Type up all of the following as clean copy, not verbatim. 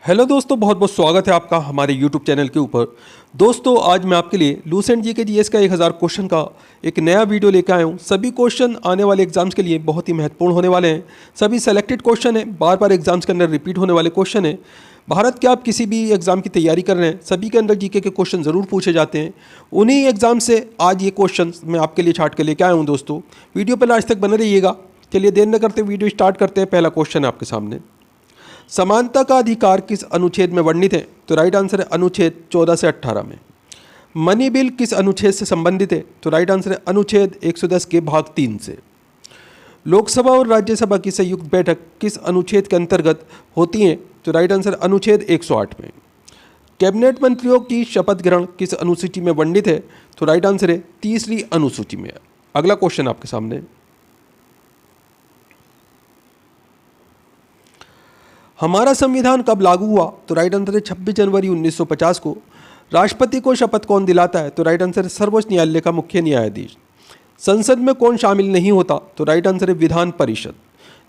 Hello दोस्तों, बहुत बहुत स्वागत है आपका हमारे YouTube चैनल के ऊपर। दोस्तों, आज मैं आपके लिए लूसेंट जी के जीएस का 1000 क्वेश्चन का एक नया वीडियो लेकर आया हूँ। सभी क्वेश्चन आने वाले एग्जाम्स के लिए बहुत ही महत्वपूर्ण होने वाले हैं। सभी सेलेक्टेड क्वेश्चन हैं, बार बार एग्जाम्स के अंदर रिपीट होने वाले क्वेश्चन हैं। भारत के आप किसी भी एग्ज़ाम की तैयारी कर रहे हैं, सभी के अंदर जीके के क्वेश्चन ज़रूर पूछे जाते हैं। उन्हीं एग्ज़ाम से आज ये क्वेश्चन मैं आपके लिए छाट के लेकर आया हूँ। दोस्तों, वीडियो पर लास्ट तक बने रहिएगा। चलिए देर न करते वीडियो स्टार्ट करते हैं। पहला क्वेश्चन है आपके सामने, समानता का अधिकार किस अनुच्छेद में वर्णित है? तो राइट आंसर है अनुच्छेद 14 से 18 में। मनी बिल किस अनुच्छेद से संबंधित है? तो राइट आंसर है अनुच्छेद 110 के भाग 3 से। लोकसभा और राज्यसभा की संयुक्त बैठक किस अनुच्छेद के अंतर्गत होती है? तो राइट आंसर अनुच्छेद 108 में। कैबिनेट मंत्रियों की शपथ ग्रहण किस अनुसूची में वर्णित है? तो राइट आंसर है तीसरी अनुसूची में। अगला क्वेश्चन आपके सामने, हमारा संविधान कब लागू हुआ? तो राइट आंसर है 26 जनवरी 1950 को। राष्ट्रपति को शपथ कौन दिलाता है? तो राइट आंसर है सर्वोच्च न्यायालय का मुख्य न्यायाधीश। संसद में कौन शामिल नहीं होता? तो राइट आंसर है विधान परिषद।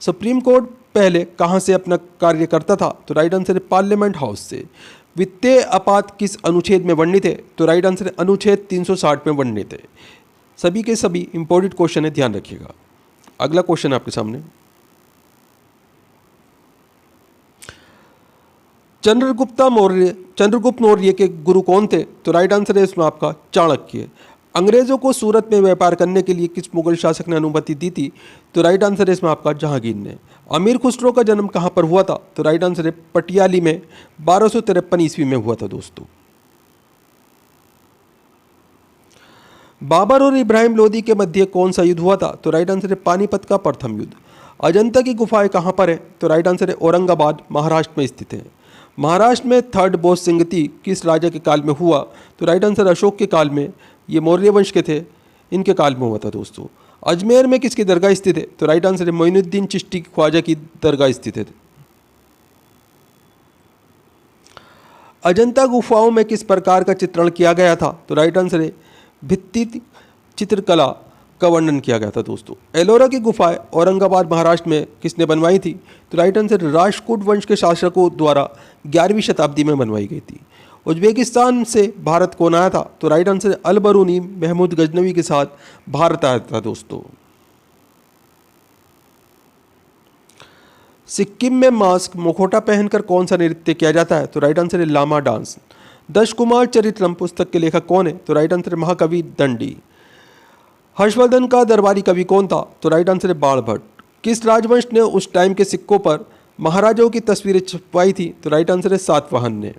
सुप्रीम कोर्ट पहले कहाँ से अपना कार्य करता था? तो राइट आंसर है पार्लियामेंट हाउस से। वित्तीय आपात किस अनुच्छेद में वर्णित है? तो राइट आंसर है अनुच्छेद 360 में वर्णित है। सभी के सभी इंपॉर्टेंट क्वेश्चन है, ध्यान रखिएगा। अगला क्वेश्चन आपके सामने, चंद्रगुप्त मौर्य के गुरु कौन थे? तो राइट आंसर है इसमें आपका चाणक्य। अंग्रेजों को सूरत में व्यापार करने के लिए किस मुगल शासक ने अनुमति दी थी? तो राइट आंसर है इसमें आपका जहांगीर ने। अमीर खुसरो का जन्म कहाँ पर हुआ था? तो राइट आंसर है पटियाली में 1253 ईस्वी में हुआ था। दोस्तों, बाबर और इब्राहिम लोदी के मध्य कौन सा युद्ध हुआ था? तो राइट आंसर है पानीपत का प्रथम युद्ध। अजंता की गुफाएं कहाँ पर है? तो राइट आंसर है औरंगाबाद महाराष्ट्र में स्थित है। महाराष्ट्र में थर्ड बोससिंगती किस राजा के काल में हुआ? तो राइट आंसर अशोक के काल में। ये मौर्य वंश के थे, इनके काल में हुआ था। दोस्तों, अजमेर में किसकी दरगाह स्थित है? तो राइट आंसर है मोइनुद्दीन चिश्ती ख्वाजा की दरगाह स्थित है। अजंता गुफाओं में किस प्रकार का चित्रण किया गया था? तो राइट आंसर है भित्ति चित्रकला का वर्णन किया गया था। दोस्तों, एलोरा की गुफाएं औरंगाबाद महाराष्ट्र में किसने बनवाई थी? तो राइट आंसर राष्ट्रकूट वंश के शासकों द्वारा 11वीं शताब्दी में बनवाई गई थी। उज्बेकिस्तान से भारत कौन आया था? तो राइट आंसर अल बरूनी महमूद गजनवी के साथ भारत आया था। दोस्तों, सिक्किम में मास्क मुखौटा पहनकर कौन सा नृत्य किया जाता है? तो राइट आंसर है लामा डांस। दश कुमार चरित्रम पुस्तक के लेखक कौन है? तो राइट आंसर है महाकवि दंडी। हर्षवर्धन का दरबारी कवि कौन था? तो राइट आंसर है बाण भट्ट। किस राजवंश ने उस टाइम के सिक्कों पर महाराजाओं की तस्वीरें छपवाई थी? तो राइट आंसर है सातवाहन ने।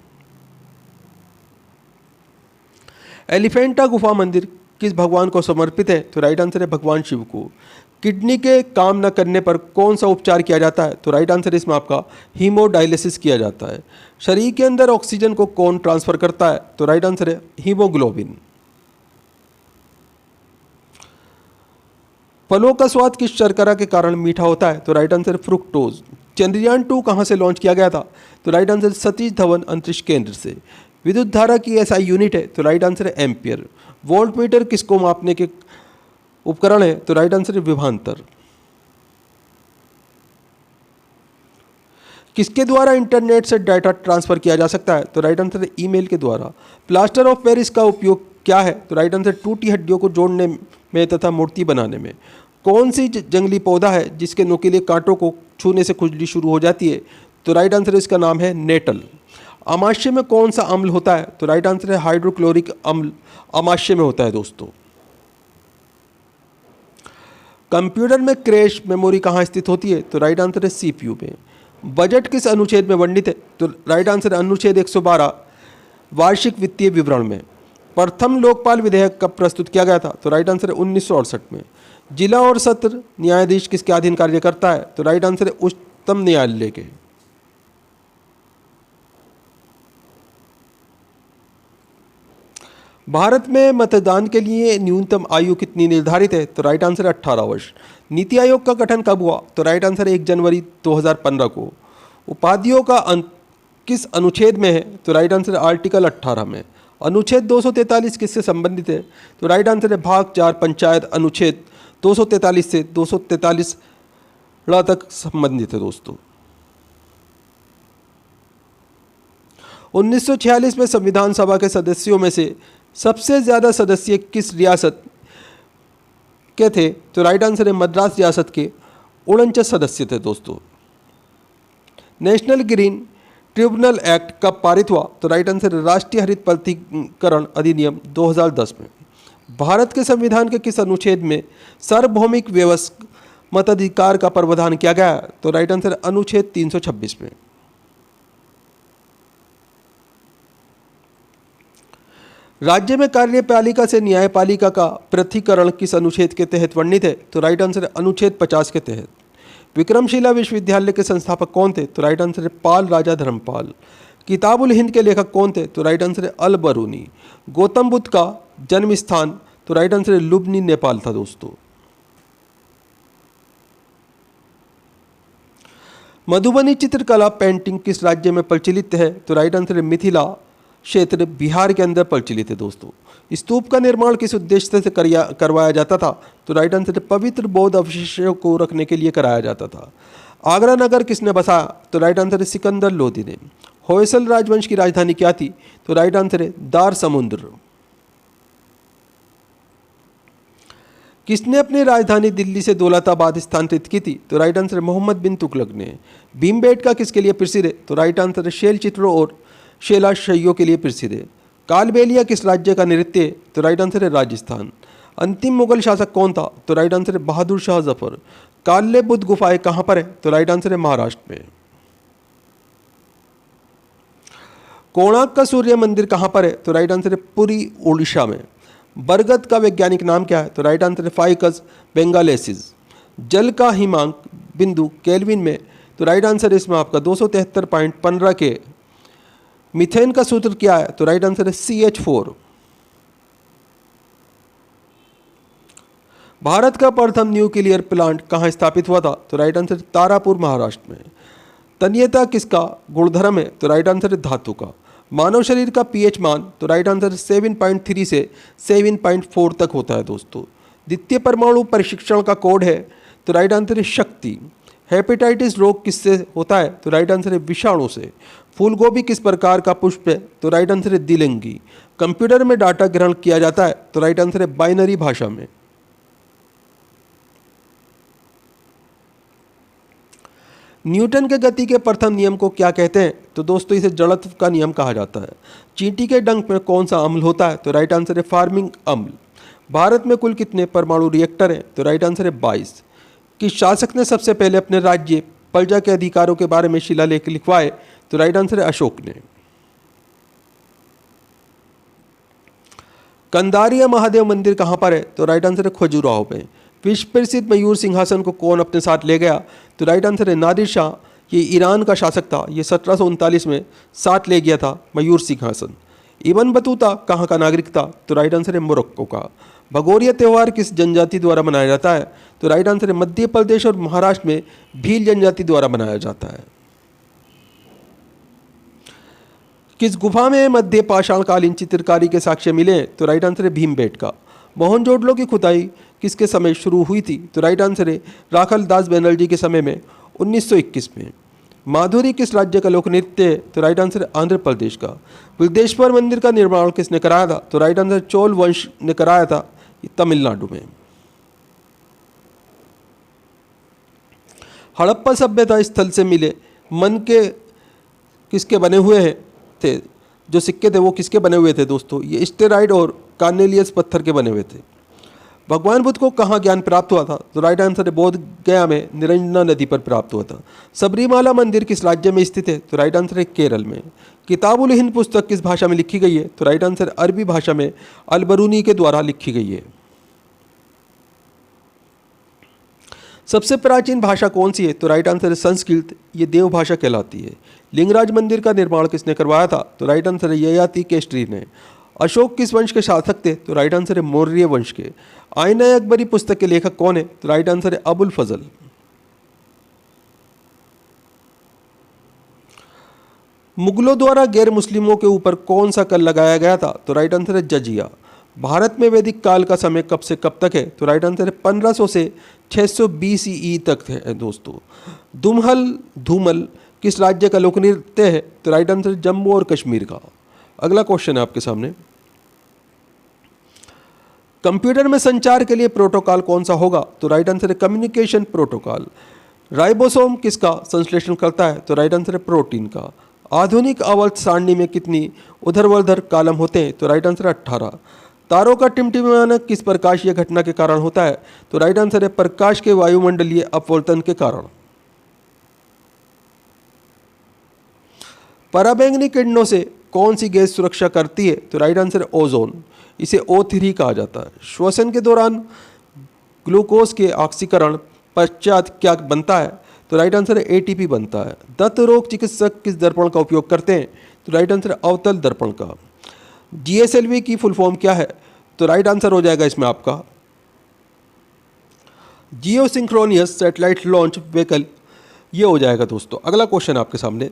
एलिफेंटा गुफा मंदिर किस भगवान को समर्पित है? तो राइट आंसर है भगवान शिव को। किडनी के काम न करने पर कौन सा उपचार किया जाता है? तो राइट आंसर इसमें आपका हीमोडायलिसिस किया जाता है। शरीर के अंदर ऑक्सीजन को कौन ट्रांसफर करता है? तो राइट आंसर है हीमोग्लोबिन। फलों का स्वाद किस शर्करा के कारण मीठा होता है? तो राइट आंसर फ्रुक्टोज। चंद्रयान 2 कहाँ से लॉन्च किया गया था? तो राइट आंसर सतीश धवन अंतरिक्ष केंद्र से। विद्युत धारा की एसआई यूनिट है? तो राइट आंसर है एम्पियर। वोल्ट मीटर किसको मापने के उपकरण है? तो राइट आंसर है विभवांतर। किसके द्वारा इंटरनेट से डाटा ट्रांसफर किया जा सकता है? तो राइट आंसर है ईमेल के द्वारा। प्लास्टर ऑफ पेरिस का उपयोग क्या है? तो राइट आंसर टूटी हड्डियों को जोड़ने में तथा मूर्ति बनाने में। कौन सी जंगली पौधा है जिसके नुकीले कांटों को छूने से खुजली शुरू हो जाती है? तो राइट आंसर इसका नाम है नेटल। अमाशय में कौन सा अम्ल होता है? तो राइट आंसर है हाइड्रोक्लोरिक अम्ल अमाशय में होता है। दोस्तों, कंप्यूटर में क्रैश मेमोरी कहाँ स्थित होती है? तो राइट आंसर है सीपीयू में। बजट किस अनुच्छेद में वर्णित है? तो राइट आंसर है अनुच्छेद 112 वार्षिक वित्तीय विवरण में। प्रथम लोकपाल विधेयक कब प्रस्तुत किया गया था? तो राइट आंसर है 1968 में। जिला और सत्र न्यायाधीश किसके अधीन कार्य करता है? तो राइट आंसर है उच्चतम न्यायालय के। भारत में मतदान के लिए न्यूनतम आयु कितनी निर्धारित है? तो राइट आंसर 18 वर्ष। नीति आयोग का गठन कब हुआ? तो राइट आंसर 1 जनवरी 2015 को। उपाधियों का अंत किस अनुच्छेद में है? तो राइट आंसर आर्टिकल 18 में। अनुच्छेद 243 किससे संबंधित है? तो राइट आंसर है भाग 4 पंचायत अनुच्छेद 243 से 243 तक संबंधित है। दोस्तों, 1946 में संविधान सभा के सदस्यों में से सबसे ज़्यादा सदस्य किस रियासत के थे? तो राइट आंसर है मद्रास रियासत के 49 सदस्य थे दोस्तों। नेशनल ग्रीन ट्रिब्यूनल एक्ट कब पारित हुआ? तो राइट आंसर है राष्ट्रीय हरित प्राधिकरण अधिनियम 2010 में। भारत के संविधान के किस अनुच्छेद में सार्वभौमिक व्यवस्था मताधिकार का प्रावधान किया गया? तो राइट आंसर है अनुच्छेद 326 में। राज्य में कार्यपालिका से न्यायपालिका का पृथक्करण किस अनुच्छेद के तहत वर्णित है? तो राइट आंसर है अनुच्छेद 50 के तहत। विक्रमशिला विश्वविद्यालय के संस्थापक कौन थे? तो राइट आंसर है पाल राजा धर्मपाल। किताबुल हिंद के लेखक कौन थे? तो राइट आंसर है अल बरूनी। गौतम बुद्ध का जन्म स्थान? तो राइट आंसर है लुम्बिनी नेपाल था दोस्तों। मधुबनी चित्रकला पेंटिंग किस राज्य में प्रचलित है? तो राइट आंसर है मिथिला क्षेत्र बिहार के अंदर प्रचलित है दोस्तों। स्तूप का निर्माण किस उद्देश्य से करवाया जाता था? तो राइट आंसर है पवित्र बौद्ध अवशेषों को रखने के लिए कराया जाता था। आगरा नगर किसने बसाया? तो राइट आंसर है सिकंदर लोदी ने। होयसल राजवंश की राजधानी क्या थी? तो राइट आंसर है दार समुद्र। किसने अपनी राजधानी दिल्ली से दौलताबाद स्थानांतरित की थी? तो राइट आंसर है मोहम्मद बिन तुगलक ने। भीमबेटका किसके लिए प्रसिद्ध है? तो राइट आंसर है शैल चित्रों और शैलाशयों के लिए प्रसिद्ध है। कालबेलिया किस राज्य का नृत्य है? तो राइट आंसर है राजस्थान। अंतिम मुगल शासक कौन था? तो राइट आंसर है बहादुर शाह जफर। काल्य बुद्ध गुफाएं कहाँ पर है? तो राइट आंसर है महाराष्ट्र में। कोणार्क का सूर्य मंदिर कहाँ पर है? तो राइट आंसर है पुरी उड़ीसा में। बरगद का वैज्ञानिक नाम क्या है? तो राइट आंसर है फाइकस बेंगालेसिस। जल का हिमांक बिंदु केल्विन में? तो राइट आंसर है इसमें आपका 273.15 के। मीथेन का सूत्र क्या है? तो राइट आंसर है CH4। भारत का प्रथम न्यूक्लियर प्लांट कहाँ स्थापित हुआ था? तो राइट आंसर तारापुर महाराष्ट्र में। तन्यता किसका गुणधर्म है? तो राइट आंसर है धातु का। मानव शरीर का pH मान? तो राइट आंसर 7.3 से 7.4 तक होता है दोस्तों। द्वितीय परमाणु परीक्षण का कोड है? तो राइट आंसर है शक्ति। हेपेटाइटिस रोग किससे होता है? तो राइट आंसर है विषाणु से। फूलगोभी किस प्रकार का पुष्प है? तो राइट आंसर है द्विलिंगी। कंप्यूटर में डाटा ग्रहण किया जाता है? तो राइट आंसर है बाइनरी भाषा में। न्यूटन के गति के प्रथम नियम को क्या कहते हैं? तो दोस्तों इसे जड़त्व का नियम कहा जाता है। चींटी के डंक में कौन सा अम्ल होता है? तो राइट आंसर है फार्मिंग अम्ल। भारत में कुल कितने परमाणु रिएक्टर हैं? तो राइट आंसर है 22। किस शासक ने सबसे पहले अपने राज्य प्रजा के अधिकारों के बारे में शिलालेख लिखवाए? तो राइट आंसर है अशोक ने। कंदारिया महादेव मंदिर कहाँ पर है? तो राइट आंसर है खजुराहो में। विश्व प्रसिद्ध मयूर सिंहासन को कौन अपने साथ ले गया? तो राइट आंसर है नादिर शाह। ये ईरान का शासक था। ये 1739 में साथ ले गया था मयूर सिंहासन। इब्न बतूता कहाँ का नागरिक था? तो राइट आंसर है मोरक्को का। भगोरिया त्यौहार किस जनजाति द्वारा मनाया जाता है? तो राइट आंसर है मध्य प्रदेश और महाराष्ट्र में भील जनजाति द्वारा मनाया जाता है। किस गुफा में मध्य पाषाणकालीन चित्रकारी के साक्ष्य मिले? तो राइट आंसर है भीमबेटका। मोहनजोदड़ो की खुदाई किसके समय शुरू हुई थी? तो राइट आंसर है राखल दास बनर्जी के समय में 1921 में। माधुरी किस राज्य का लोक नृत्य है? तो राइट आंसर है आंध्र प्रदेश का। बृहदेश्वर मंदिर का निर्माण किसने कराया था? तो राइट आंसर चोल वंश ने कराया था तमिलनाडु में। हड़प्पा सभ्यता स्थल से मिले मन के किसके बने हुए हैं थे? जो सिक्के थे वो किसके बने हुए थे दोस्तों? ये स्टेराइड और कार्नेलियस पत्थर के बने हुए थे। भगवान बुद्ध को कहाँ ज्ञान प्राप्त हुआ था? तो राइट आंसर है बोध गया में निरंजना नदी पर प्राप्त हुआ था। सबरीमाला मंदिर किस राज्य में स्थित है? तो राइट आंसर है केरल में। किताबुल हिंद पुस्तक किस भाषा में लिखी गई है? तो राइट आंसर अरबी भाषा में अल बरूनी के द्वारा लिखी गई है। सबसे प्राचीन भाषा कौन सी है? तो राइट आंसर है संस्कृत। ये देव भाषा कहलाती है। लिंगराज मंदिर का निर्माण किसने करवाया था? तो राइट आंसर है ययाति केसरी ने। अशोक किस वंश के शासक थे? तो राइट आंसर है मौर्य वंश के। आईना अकबरी पुस्तक के लेखक कौन है? तो राइट आंसर है अबुल फजल। मुगलों द्वारा गैर मुस्लिमों के ऊपर कौन सा कर लगाया गया था? तो राइट आंसर है जजिया। भारत में वैदिक काल का समय कब से कब तक है? तो राइट आंसर है 1500 से 600 BCE तक है दोस्तों। धूमल किस राज्य का लोक नृत्य है? तो राइट आंसर है जम्मू और कश्मीर का। अगला क्वेश्चन है आपके सामने, कंप्यूटर में संचार के लिए प्रोटोकॉल कौन सा होगा? तो राइट आंसर है कम्युनिकेशन प्रोटोकॉल। राइबोसोम किसका संश्लेषण करता है? तो राइट आंसर है प्रोटीन का। आधुनिक आवर्त सारणी में कितनी ऊर्ध्वाधर कॉलम होते हैं? तो राइट आंसर है 18। तारों का टिमटिमाना किस प्रकाशीय घटना के कारण होता है? तो राइट आंसर है प्रकाश के वायुमंडलीय अपवर्तन के कारण। पराबैंगनी किरणों से कौन सी गैस सुरक्षा करती है? तो राइट आंसर है ओजोन, इसे O3 कहा जाता है। श्वसन के दौरान ग्लूकोज के ऑक्सीकरण पश्चात क्या बनता है? तो राइट आंसर है ATP बनता है। दंत रोग चिकित्सक किस दर्पण का उपयोग करते हैं? तो राइट आंसर है अवतल दर्पण का। GSLV की फुल फॉर्म क्या है? तो राइट आंसर हो जाएगा इसमें आपका जियो सिंक्रोनियस सैटेलाइट लॉन्च व्हीकल, ये हो जाएगा दोस्तों। अगला क्वेश्चन आपके सामने,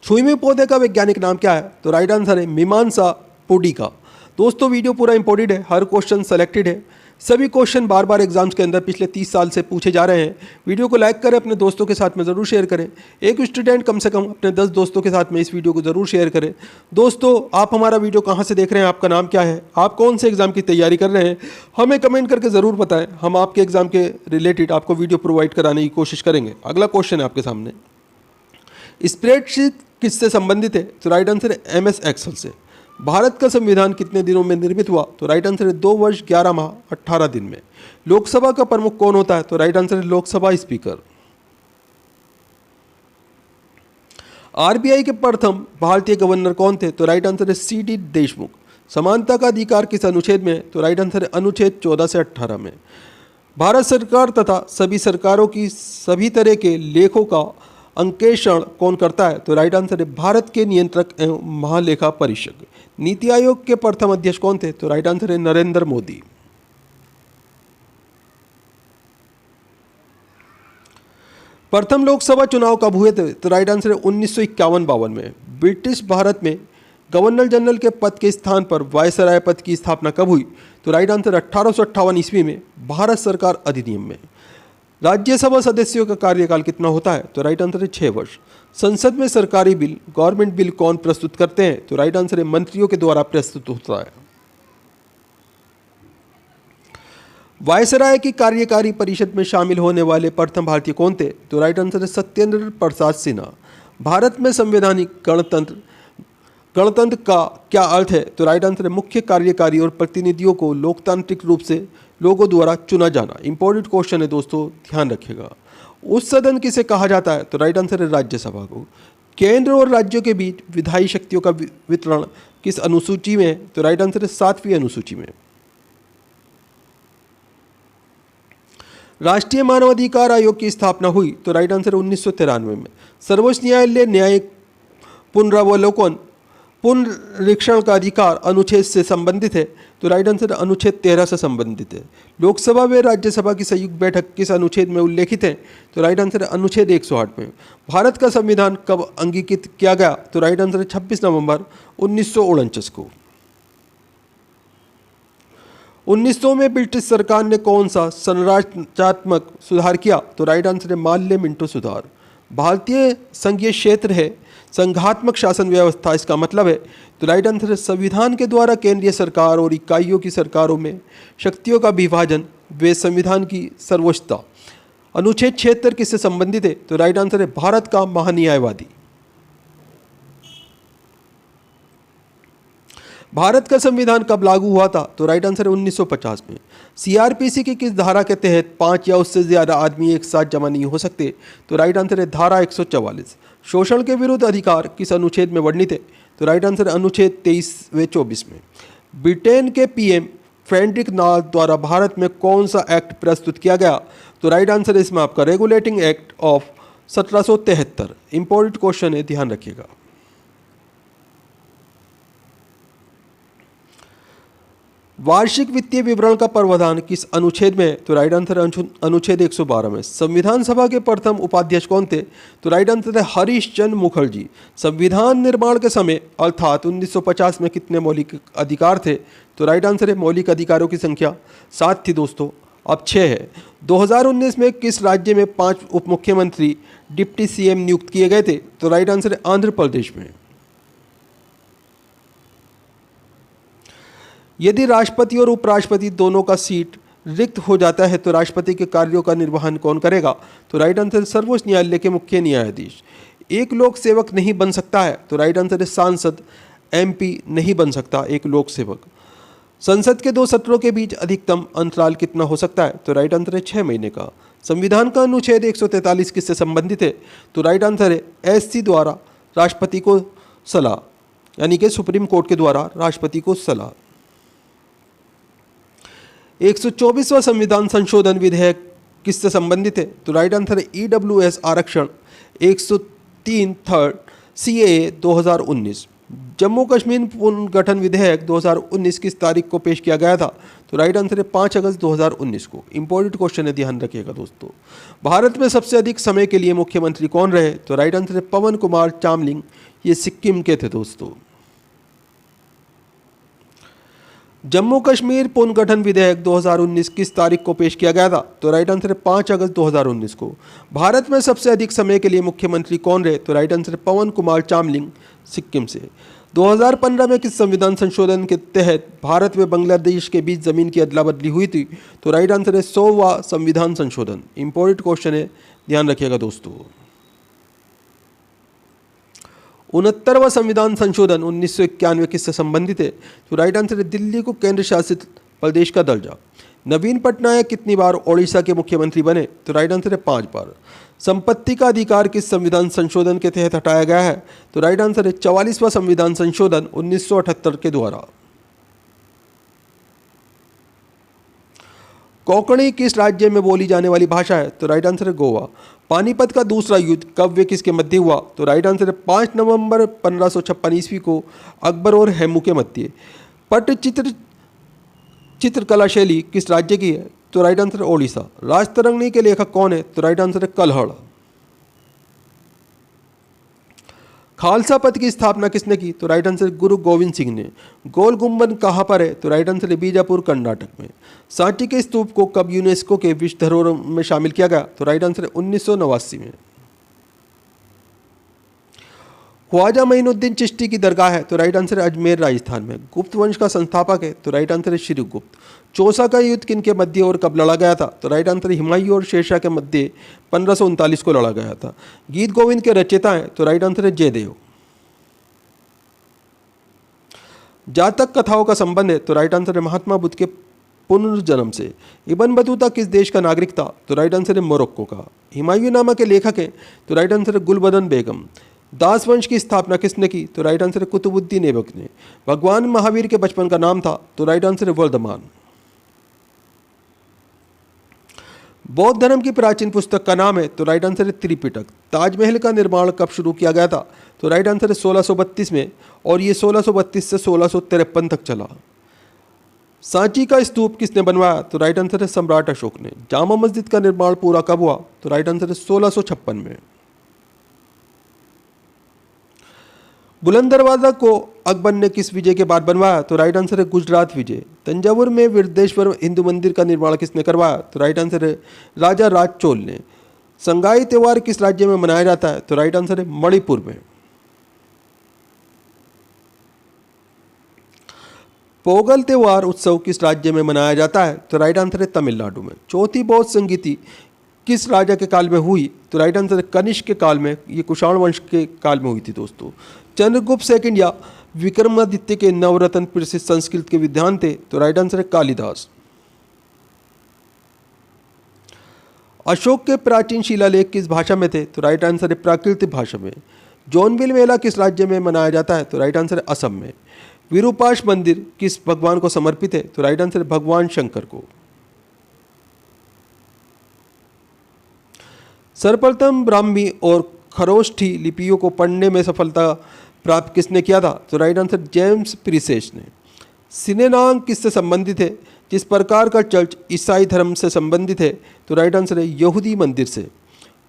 छुईमी पौधे का वैज्ञानिक नाम क्या है? तो राइट आंसर है मीमांसा पुडिका। दोस्तों वीडियो पूरा इंपॉर्टेंट है, हर क्वेश्चन सेलेक्टेड है, सभी क्वेश्चन बार बार एग्जाम्स के अंदर पिछले 30 साल से पूछे जा रहे हैं। वीडियो को लाइक करें, अपने दोस्तों के साथ में ज़रूर शेयर करें। एक स्टूडेंट कम से कम अपने 10 दोस्तों के साथ में इस वीडियो को ज़रूर शेयर करें। दोस्तों आप हमारा वीडियो कहाँ से देख रहे हैं, आपका नाम क्या है, आप कौन से एग्जाम की तैयारी कर रहे हैं, हमें कमेंट करके ज़रूर बताएं। हम आपके एग्जाम के रिलेटेड आपको वीडियो प्रोवाइड कराने की कोशिश करेंगे। अगला क्वेश्चन है आपके सामने, स्प्रेडशीट किससे संबंधित है? तो राइट आंसर है MS एक्सेल से। भारत का संविधान कितने दिनों में निर्मित हुआ? तो राइट आंसर है 2 वर्ष 11 माह 18 दिन में। लोकसभा का प्रमुख कौन होता है? तो राइट आंसर है लोकसभा स्पीकर। RBI के प्रथम भारतीय गवर्नर कौन थे? तो राइट आंसर है CD देशमुख। समानता का अधिकार किस अनुच्छेद में है? तो राइट आंसर है अनुच्छेद 14 से 18 में। भारत सरकार तथा सभी सरकारों की सभी तरह के लेखों का अंकेक्षण कौन करता है? तो राइट आंसर है भारत के नियंत्रक एवं महालेखा परीक्षक। नीति आयोग के प्रथम अध्यक्ष कौन थे? तो राइट आंसर है नरेंद्र मोदी। प्रथम लोकसभा चुनाव कब हुए थे? तो राइट आंसर है 1951-52 में। ब्रिटिश भारत में गवर्नर जनरल के पद के स्थान पर वायसराय पद की स्थापना कब हुई? तो राइट आंसर 1858 ईस्वी में, भारत सरकार अधिनियम में। राज्यसभा सदस्यों का कार्यकाल कितना होता है? तो राइट आंसर है 6 वर्ष। संसद में सरकारी बिल, गवर्नमेंट बिल कौन प्रस्तुत करते हैं? तो राइट आंसर है मंत्रियों के द्वारा प्रस्तुत होता है। वायसराय की कार्यकारी परिषद में शामिल होने वाले प्रथम भारतीय कौन थे? तो राइट आंसर है सत्येंद्र प्रसाद सिन्हा। भारत में संवैधानिक गणतंत्र का क्या अर्थ है? तो राइट आंसर है मुख्य कार्यकारी और प्रतिनिधियों को लोकतांत्रिक रूप से लोगों द्वारा चुना जाना। इंपॉर्टेंट क्वेश्चन है दोस्तों, ध्यान रखिएगा। उस सदन किसे कहा जाता है? तो राइट आंसर है राज्यसभा को। केंद्र और राज्यों के बीच विधायी शक्तियों का वितरण किस अनुसूची में है? तो राइट आंसर है 7वीं अनुसूची में। राष्ट्रीय मानवाधिकार आयोग की स्थापना हुई? तो राइट आंसर है 1993 में। सर्वोच्च न्यायालय न्यायिक पुनरावलोकन पुनरीक्षण का अधिकार अनुच्छेद से संबंधित है? तो राइट आंसर अनुच्छेद 13 से संबंधित है। लोकसभा व राज्यसभा की संयुक्त बैठक किस अनुच्छेद में उल्लेखित है? तो राइट आंसर अनुच्छेद 108 में। भारत का संविधान कब अंगीकृत किया गया? तो राइट आंसर 26 नवंबर 1949 को। 1900 में ब्रिटिश सरकार ने कौन सा संरचनात्मक सुधार किया? तो राइट आंसर है माल्य मिंटो सुधार। भारतीय संघीय क्षेत्र है संघात्मक शासन व्यवस्था, इसका मतलब है? तो राइट आंसर है संविधान के द्वारा केंद्रीय सरकार और इकाइयों की सरकारों में शक्तियों का विभाजन वे संविधान की सर्वोच्चता। अनुच्छेद 76 किससे संबंधित है? तो राइट आंसर है भारत का महान्यायवादी। भारत का संविधान कब लागू हुआ था? तो राइट आंसर है 1950 में। CRPC की किस धारा के तहत 5 या उससे ज़्यादा आदमी एक साथ जमा नहीं हो सकते? तो राइट आंसर है धारा 144। शोषण के विरुद्ध अधिकार किस अनुच्छेद में वर्णित है? तो राइट आंसर है अनुच्छेद 23 व 24 में। ब्रिटेन के PM फ्रेडरिक नाल द्वारा भारत में कौन सा एक्ट प्रस्तुत किया गया? तो राइट आंसर है इसमें आपका regulating act of 1773। Important question है, ध्यान रखिएगा। वार्षिक वित्तीय विवरण का प्रावधान किस अनुच्छेद में है? तो राइट आंसर अनुच्छेद 112 में। संविधान सभा के प्रथम उपाध्यक्ष कौन थे? तो राइट आंसर है हरीश चंद्र मुखर्जी। संविधान निर्माण के समय अर्थात 1950 में कितने मौलिक अधिकार थे? तो राइट आंसर है मौलिक अधिकारों की संख्या 7 थी दोस्तों। अब 6 है। 2019 में किस राज्य में 5 उप मुख्यमंत्री डिप्टी सीएम नियुक्त किए गए थे? तो राइट आंसर है आंध्र प्रदेश में। यदि राष्ट्रपति और उपराष्ट्रपति दोनों का सीट रिक्त हो जाता है तो राष्ट्रपति के कार्यों का निर्वहन कौन करेगा? तो राइट आंसर है सर्वोच्च न्यायालय के मुख्य न्यायाधीश। एक लोक सेवक नहीं बन सकता है? तो राइट आंसर है सांसद। एमपी नहीं बन सकता एक लोक सेवक। संसद के 2 सत्रों के बीच अधिकतम अंतराल कितना हो सकता है? तो राइट आंसर है 6 महीने का। संविधान का अनुच्छेद 143 किससे संबंधित है? तो राइट आंसर है एससी द्वारा राष्ट्रपति को सलाह, यानी कि सुप्रीम कोर्ट के द्वारा राष्ट्रपति को सलाह। 124वां संविधान संशोधन विधेयक किससे संबंधित है? तो राइट आंसर है ईडब्ल्यूएस आरक्षण 103 थर्ड सीएए 2019। जम्मू कश्मीर पुनर्गठन विधेयक 2019 किस तारीख को पेश किया गया था? तो राइट आंसर है 5 अगस्त 2019 को। इंपॉर्टेंट क्वेश्चन है, ध्यान रखिएगा दोस्तों। भारत में सबसे अधिक समय के लिए मुख्यमंत्री कौन रहे? तो राइट आंसर है पवन कुमार चामलिंग, ये सिक्किम के थे दोस्तों। जम्मू कश्मीर पुनर्गठन विधेयक 2019 किस तारीख को पेश किया गया था? तो राइट आंसर है 5 अगस्त 2019 को। भारत में सबसे अधिक समय के लिए मुख्यमंत्री कौन रहे? तो राइट आंसर है पवन कुमार चामलिंग, सिक्किम से। 2015 में किस संविधान संशोधन के तहत भारत व बांग्लादेश के बीच जमीन की अदला बदली हुई थी? तो राइट आंसर है 100वां संविधान संशोधन। इंपॉर्टेंट क्वेश्चन है, ध्यान रखिएगा दोस्तों। 69वां संविधान संशोधन 1991 किससे संबंधित है? तो राइट आंसर है दिल्ली को केंद्र शासित प्रदेश का दर्जा। नवीन पटनायक कितनी बार ओडिशा के मुख्यमंत्री बने? तो राइट आंसर है 5 बार। संपत्ति का अधिकार किस संविधान संशोधन के तहत हटाया गया है? तो राइट आंसर है 44वां संविधान संशोधन 1978 के द्वारा। कोंकणी किस राज्य में बोली जाने वाली भाषा है? तो राइट आंसर है गोवा। पानीपत का दूसरा युद्ध कब व किसके मध्य हुआ? तो राइट आंसर है 5 नवंबर 1556 ईस्वी को अकबर और हेमू के मध्य। पट्टचित्र चित्रकला शैली किस राज्य की है? तो राइट आंसर है ओडिशा। राजतरंगिणी के लेखक कौन है? तो राइट आंसर है कल्हड़। खालसा पंथ की स्थापना किसने की? तो राइट आंसर गुरु गोविंद सिंह ने। गोल गुंबद कहाँ पर है? तो राइट आंसर है बीजापुर, कर्नाटक में। सांची के स्तूप को कब यूनेस्को के विश्व धरोहर में शामिल किया गया? तो राइट आंसर है 1989 में। ख्वाजा मोइनुद्दीन चिश्ती की दरगाह है? तो राइट आंसर है अजमेर, राजस्थान में। गुप्त वंश का संस्थापक है? तो राइट आंसर है श्रीगुप्त। चौसा का युद्ध किनके मध्य और कब लड़ा गया था? तो राइट आंसर है हुमायूं और शेरशाह के मध्य 1539 को लड़ा गया था। गीत गोविंद के रचयिता हैं? तो राइट आंसर है जयदेव। जातक कथाओं का संबंध है? तो राइट आंसर है महात्मा बुद्ध के पुनर्जन्म से। इब्न बतूता किस देश का नागरिक था? तो राइट आंसर है मोरक्को का। हुमायूं नामा के लेखक हैं? तो राइट आंसर है गुलबदन बेगम। दास वंश की स्थापना किसने की? तो राइट आंसर है कुतुबुद्दीन ऐबक ने। भगवान महावीर के बचपन का नाम था? तो राइट आंसर है वर्धमान। बौद्ध धर्म की प्राचीन पुस्तक का नाम है? तो राइट आंसर है त्रिपिटक। ताजमहल का निर्माण कब शुरू किया गया था? तो राइट आंसर है 1632 में, और ये 1632 से 1653 तक चला। सांची का स्तूप किसने बनवाया? तो राइट आंसर है सम्राट अशोक ने। जामा मस्जिद का निर्माण पूरा कब हुआ? तो राइट आंसर है 1656 में। बुलंद दरवाजा को अकबर ने किस विजय के बाद बनवाया? तो राइट आंसर है गुजरात विजय। तंजावुर में वीरदेश्वर हिंदू मंदिर का निर्माण किसने करवाया? तो राइट आंसर है राजा राज चोल ने। संगाई त्योहार किस राज्य में मनाया जाता है? तो राइट आंसर है मणिपुर में। पोगल त्योहार उत्सव किस राज्य में मनाया जाता है? तो राइट आंसर है तमिलनाडु में। चौथी बौद्ध संगीति किस राजा के काल में हुई? तो राइट आंसर है कनिष्क के काल में। ये कुषाण वंश के काल में हुई थी दोस्तों। चंद्रगुप्त सेकंड या विक्रमादित्य के नवरत्न प्रसिद्ध संस्कृत के विद्वान थे? तो राइट आंसर है कालिदास। अशोक के प्राचीन शिलालेख किस भाषा में थे? तो राइट आंसर है प्राकृत भाषा में। जौनबिल मेला किस राज्य में मनाया जाता है? तो राइट आंसर है असम में। विरूपाक्ष मंदिर किस भगवान को समर्पित है? तो राइट आंसर है भगवान शंकर को। सर्वप्रथम ब्राह्मी और खरोष्ठी लिपियों को पढ़ने में सफलता प्राप्त किसने किया था? तो राइट आंसर जेम्स प्रीसेस ने। सिनेनांग किससे संबंधित है? जिस प्रकार का चर्च ईसाई धर्म से संबंधित है? तो राइट आंसर है यहूदी मंदिर से।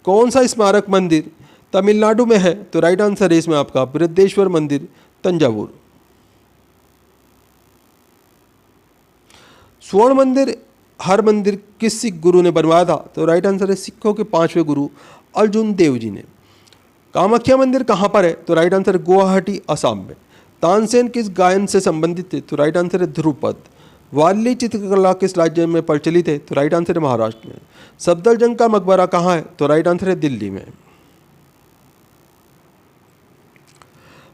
कौन सा स्मारक मंदिर तमिलनाडु में है? तो राइट आंसर है इसमें आपका बृहदेश्वर मंदिर, तंजावुर। स्वर्ण मंदिर हर मंदिर किस सिख गुरु ने बनवाया था? तो राइट आंसर है सिखों के 5वें गुरु अर्जुन देव जी ने। कामाख्या मंदिर कहाँ पर है? तो राइट आंसर है गुवाहाटी असम में। तानसेन किस गायन से संबंधित थे? तो राइट आंसर है ध्रुपद। वारली चित्रकला किस राज्य में प्रचलित है? तो राइट आंसर है महाराष्ट्र में। सफदरजंग का मकबरा कहाँ है? तो राइट आंसर है दिल्ली में।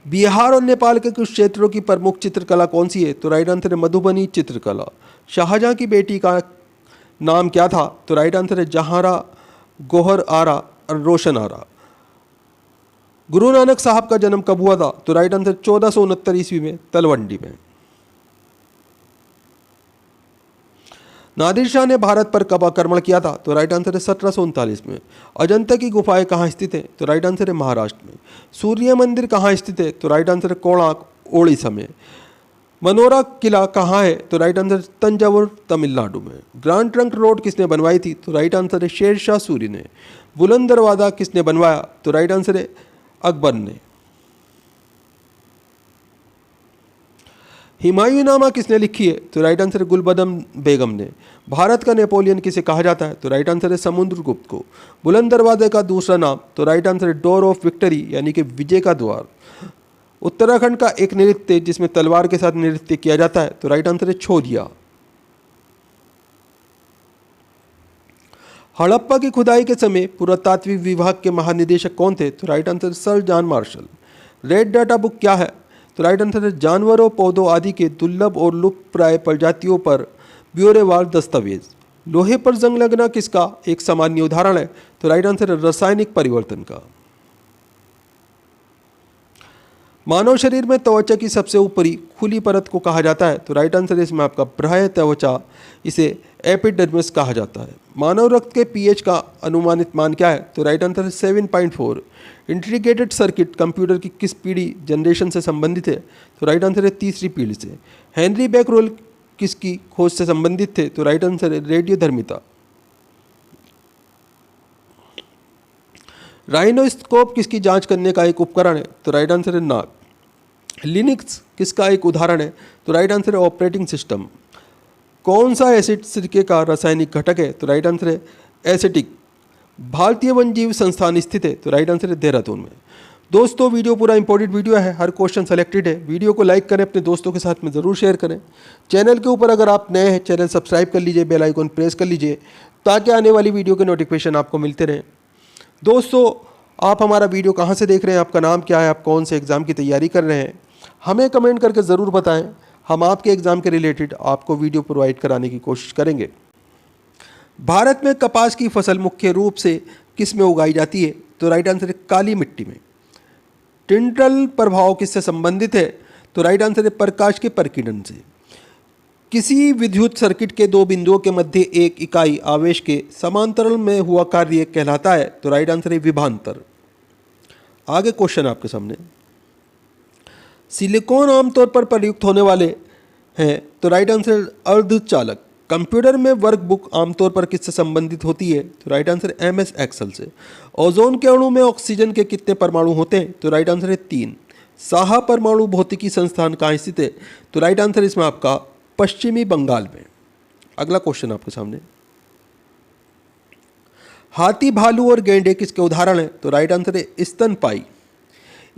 बिहार और नेपाल के कुछ क्षेत्रों की प्रमुख चित्रकला कौन सी है? तो राइट आंसर है मधुबनी चित्रकला। शाहजहां की बेटी का नाम क्या था? तो राइट आंसर है जहांरा, गोहर आरा और रोशन आरा। गुरु नानक साहब का जन्म कब हुआ था? तो राइट आंसर 1469 ईस्वी में तलवंडी में। नादिर शाह ने भारत पर कब आक्रमण किया था? तो राइट आंसर है 1739 में। अजंता की गुफाएं कहाँ स्थित है? तो राइट आंसर है महाराष्ट्र में। सूर्य मंदिर कहाँ स्थित है? तो राइट आंसर है कोणार्क ओडिशा में। मनोरा किला कहाँ है? तो राइट आंसर तंजावुर तमिलनाडु में। ग्रांड ट्रंक रोड किसने बनवाई थी? तो राइट आंसर है शेर शाह सूरी ने। बुलंद दरवाजा किसने बनवाया? तो राइट आंसर है अकबर ने। हुमायूंनामा किसने लिखी है? तो राइट आंसर है गुलबदन बेगम ने। भारत का नेपोलियन किसे कहा जाता है? तो राइट आंसर है समुद्रगुप्त को। बुलंद दरवाजे का दूसरा नाम? तो राइट आंसर है डोर ऑफ विक्ट्री यानी कि विजय का द्वार। उत्तराखंड का एक नृत्य जिसमें तलवार के साथ नृत्य किया जाता है? तो राइट आंसर है छोरिया। हड़प्पा की खुदाई के समय पुरातात्विक विभाग के महानिदेशक कौन थे? तो right answer sir John Marshall. Red data book क्या है? तो राइट आंसर है जानवरों, पौधों आदि के दुर्लभ और लुप्तप्राय प्रजातियों पर ब्यौरेवार दस्तावेज। लोहे पर जंग लगना किसका एक सामान्य उदाहरण है? तो राइट आंसर है रासायनिक परिवर्तन का। मानव शरीर में त्वचा की सबसे ऊपरी खुली परत को कहा जाता है? तो राइट आंसर है इसमें आपका बाह्य त्वचा, इसे एपिडर्मिस कहा जाता है। मानव रक्त के पीएच का अनुमानित मान क्या है? तो राइट आंसर है 7.4। इंटीग्रेटेड सर्किट कंप्यूटर की किस पीढ़ी जनरेशन से संबंधित है? तो राइट आंसर है तीसरी पीढ़ी से। हेनरी बैकरोल किसकी खोज से संबंधित थे? तो राइट आंसर है रेडियोधर्मिता। राइनोस्कोप किसकी जांच करने का एक उपकरण है? तो राइट आंसर है नाक। लिनक्स किसका एक उदाहरण है? तो राइट आंसर है ऑपरेटिंग सिस्टम। कौन सा एसिड सिरके का रासायनिक घटक है? तो राइट आंसर है एसिटिक। भारतीय वन्यजीव संस्थान स्थित है? तो राइट आंसर है देहरादून में। दोस्तों वीडियो पूरा इंपॉर्टेंट वीडियो है, हर क्वेश्चन सेलेक्टेड है। वीडियो को लाइक करें, अपने दोस्तों के साथ में ज़रूर शेयर करें। चैनल के ऊपर अगर आप नए हैं चैनल सब्सक्राइब कर लीजिए, बेल आइकन प्रेस कर लीजिए ताकि आने वाली वीडियो के नोटिफिकेशन आपको मिलते रहें। दोस्तों आप हमारा वीडियो कहाँ से देख रहे हैं, आपका नाम क्या है, आप कौन से एग्ज़ाम की तैयारी कर रहे हैं, हमें कमेंट करके ज़रूर बताएं। हम आपके एग्ज़ाम के रिलेटेड आपको वीडियो प्रोवाइड कराने की कोशिश करेंगे। भारत में कपास की फसल मुख्य रूप से किस में उगाई जाती है? तो राइट आंसर है काली मिट्टी में। टिंटल प्रभाव किससे संबंधित है? तो राइट आंसर है प्रकाश के प्रकीर्णन से। किसी विद्युत सर्किट के दो बिंदुओं के मध्य एक इकाई आवेश के समांतराल में हुआ कार्य कहलाता है? तो राइट आंसर है विभवांतर। आगे क्वेश्चन आपके सामने। सिलिकॉन आमतौर पर प्रयुक्त होने वाले हैं? तो राइट आंसर अर्धचालक। कंप्यूटर में वर्कबुक आमतौर पर किससे संबंधित होती है? तो राइट आंसर MS एक्सेल से। ओजोन के अणु में ऑक्सीजन के कितने परमाणु होते हैं? तो राइट आंसर है 3। साहा परमाणु भौतिकी संस्थान कहाँ स्थित है? तो राइट आंसर इसमें आपका पश्चिमी बंगाल में। अगला क्वेश्चन आपके सामने। हाथी, भालू और गैंडे किसके उदाहरण हैं? तो राइट आंसर है स्तनपायी।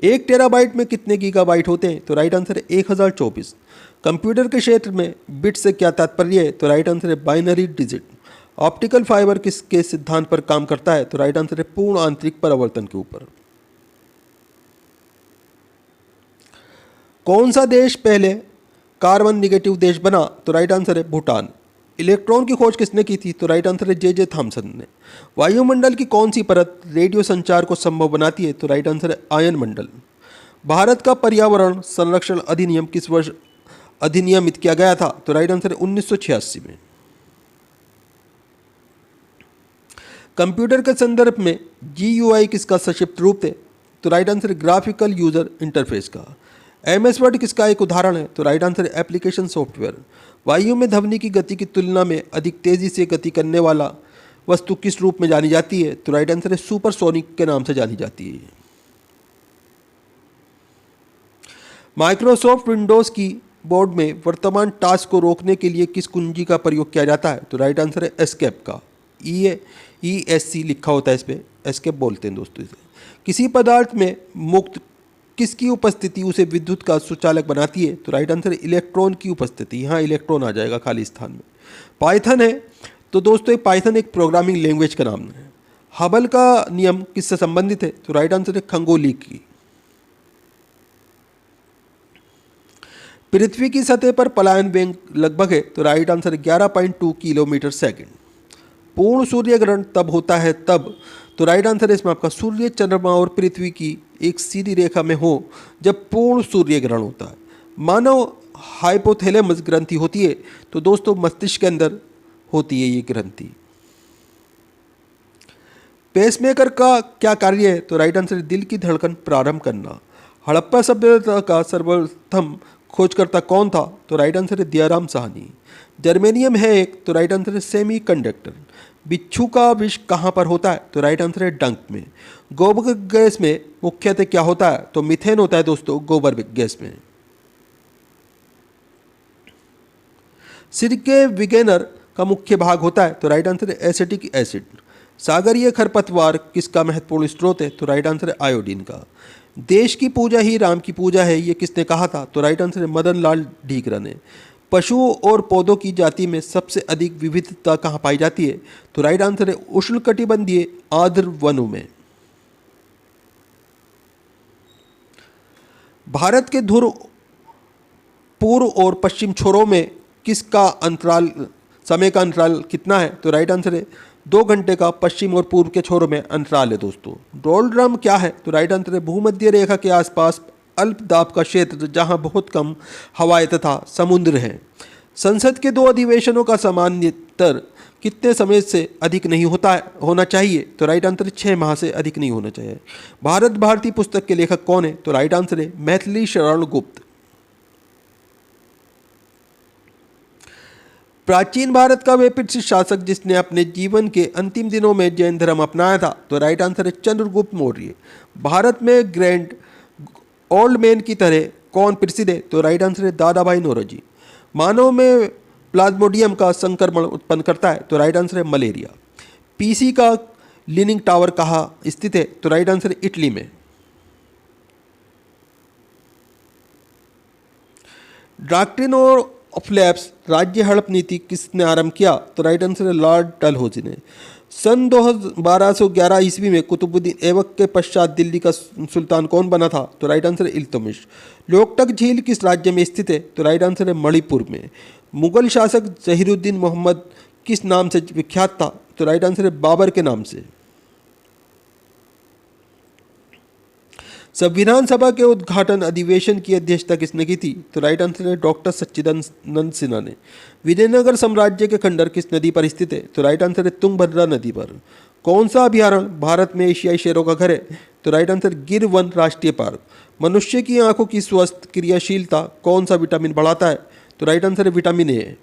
1 टेराबाइट में कितने गीगाबाइट होते हैं? तो राइट आंसर है 1024। कंप्यूटर के क्षेत्र में बिट से क्या तात्पर्य है? तो राइट आंसर है बाइनरी डिजिट। ऑप्टिकल फाइबर किसके सिद्धांत पर काम करता है? तो राइट आंसर है पूर्ण आंतरिक परावर्तन के ऊपर। कौन सा देश पहले कार्बन निगेटिव देश बना? तो राइट आंसर है भूटान। इलेक्ट्रॉन की खोज किसने की थी? तो राइट आंसर है जे थॉमसन ने। वायुमंडल की कौन सी परत रेडियो संचार को संभव बनाती है? तो राइट आंसर है आयन मंडल। भारत का पर्यावरण संरक्षण अधिनियम किस वर्ष अधिनियमित किया गया था? तो राइट आंसर है 1986 में। कंप्यूटर के संदर्भ में GUI किसका संक्षिप्त रूप है? तो राइट आंसर है ग्राफिकल यूजर इंटरफेस का। MS वर्ड किसका एक उदाहरण है? तो राइट आंसर है एप्लीकेशन सॉफ्टवेयर। वायु में ध्वनि की गति की तुलना में अधिक तेजी से गति करने वाला वस्तु किस रूप में जानी जाती है? तो राइट आंसर है सुपरसोनिक के नाम से जानी जाती है। माइक्रोसॉफ्ट विंडोज़ की बोर्ड में वर्तमान टास्क को रोकने के लिए किस कुंजी का प्रयोग किया जाता है? तो राइट आंसर है एस्केप का। ESC लिखा होता है, इस पर एस्केप बोलते हैं दोस्तों इसे। किसी पदार्थ में मुक्त किसकी उपस्थिति उसे विद्युत का सुचालक बनाती है? तो राइट आंसर है इलेक्ट्रॉन की उपस्थिति। यहाँ इलेक्ट्रॉन आ जाएगा खाली स्थान में। पाइथन है, तो दोस्तों पाइथन एक प्रोग्रामिंग लैंग्वेज का नाम है। हबल का नियम किससे संबंधित है? तो राइट आंसर है खगोली की। पृथ्वी की सतह पर पलायन वेग लगभग है? तो राइट आंसर है 11.2 किलोमीटर सेकंड। पूर्ण सूर्य ग्रहण तब होता है तब, तो राइट आंसर है इसमें आपका सूर्य, चंद्रमा और पृथ्वी की एक सीधी रेखा में हो जब पूर्ण सूर्य ग्रहण होता है। मानव हाइपोथैलेमस ग्रंथि होती है? तो दोस्तों मस्तिष्क के अंदर होती है ये ग्रंथि। पेसमेकर का क्या कार्य है? तो राइट आंसर है दिल की धड़कन प्रारंभ करना। हड़प्पा सभ्यता का सर्वप्रथम खोजकर्ता कौन था? तो राइट आंसर है दयाराम साहनी। जर्मेनियम है एक, तो राइट आंसर है सेमी कंडक्टर। बिच्छू का विष कहाँ पर होता है? तो राइट आंसर है डंक में। गोबर गैस में मुख्यतः क्या होता है? तो मीथेन होता है दोस्तों गोबर गैस में। सिरके विगेनर का मुख्य भाग होता है? तो राइट आंसर है एसिटिक एसिड। सागरीय खरपतवार किसका महत्वपूर्ण स्रोत है? तो राइट आंसर है आयोडीन का। देश की पूजा ही राम की पूजा है, ये किसने कहा था? तो राइट आंसर है मदन लाल ढींगरा ने। पशुओं और पौधों की जाति में सबसे अधिक विविधता कहाँ पाई जाती है? तो राइट आंसर है उष्णकटिबंधीय आर्द्र वनों में। भारत के ध्रुव पूर्व और पश्चिम छोरों में किसका अंतराल, समय का अंतराल कितना है? तो राइट आंसर है 2 घंटे का पश्चिम और पूर्व के छोरों में अंतराल है दोस्तों। डोलड्रम क्या है? तो राइट आंसर है भूमध्य रेखा के आसपास अल्प दाब का क्षेत्र जहां बहुत कम हवाएं तथा समुद्र हैं। संसद के 2 अधिवेशनों का सामान्यतर कितने समय से अधिक नहीं होना चाहिए? तो राइट आंसर है 6 माह से अधिक नहीं होना चाहिए। भारत भारती पुस्तक के लेखक कौन है? तो राइट आंसर है मैथिली शरण गुप्त। प्राचीन भारत का वे पृथ्वी शासक जिसने अपने जीवन के अंतिम दिनों में जैन धर्म अपनाया था? तो राइट आंसर है चंद्रगुप्त मौर्य। भारत में ग्रैंड ओल्ड मैन की तरह कौन प्रसिद्ध है? तो राइट आंसर है दादा भाई नौरोजी। मानव में प्लाज्मोडियम का संक्रमण उत्पन्न करता है? तो राइट आंसर है मलेरिया। पीसी का लीनिंग टावर कहाँ स्थित है? तो राइट आंसर है इटली में। डॉक्ट्रिन ऑफ लैप्स राज्य हड़प नीति किसने आरंभ किया? तो राइट आंसर है लॉर्ड डलहौजी ने। सन 1211 ईस्वी में कुतुबुद्दीन ऐबक के पश्चात दिल्ली का सुल्तान कौन बना था? तो राइट आंसर है इल्तुतमिश। लोकटक झील किस राज्य में स्थित है? तो राइट आंसर है मणिपुर में। मुगल शासक जहीरुद्दीन मोहम्मद किस नाम से विख्यात था? तो राइट आंसर है बाबर के नाम से। संविधान सभा के उद्घाटन अधिवेशन की अध्यक्षता किसने की थी? तो राइट आंसर है डॉक्टर सच्चिदानंद सिन्हा ने। विजयनगर साम्राज्य के खंडर किस नदी पर स्थित है? तो राइट आंसर है तुंगभद्रा नदी पर। कौन सा अभयारण्य भारत में एशियाई शेरों का घर है? तो राइट आंसर गिर वन राष्ट्रीय पार्क। मनुष्य की आंखों की स्वस्थ क्रियाशीलता कौन सा विटामिन बढ़ाता है? तो राइट आंसर है विटामिन ए।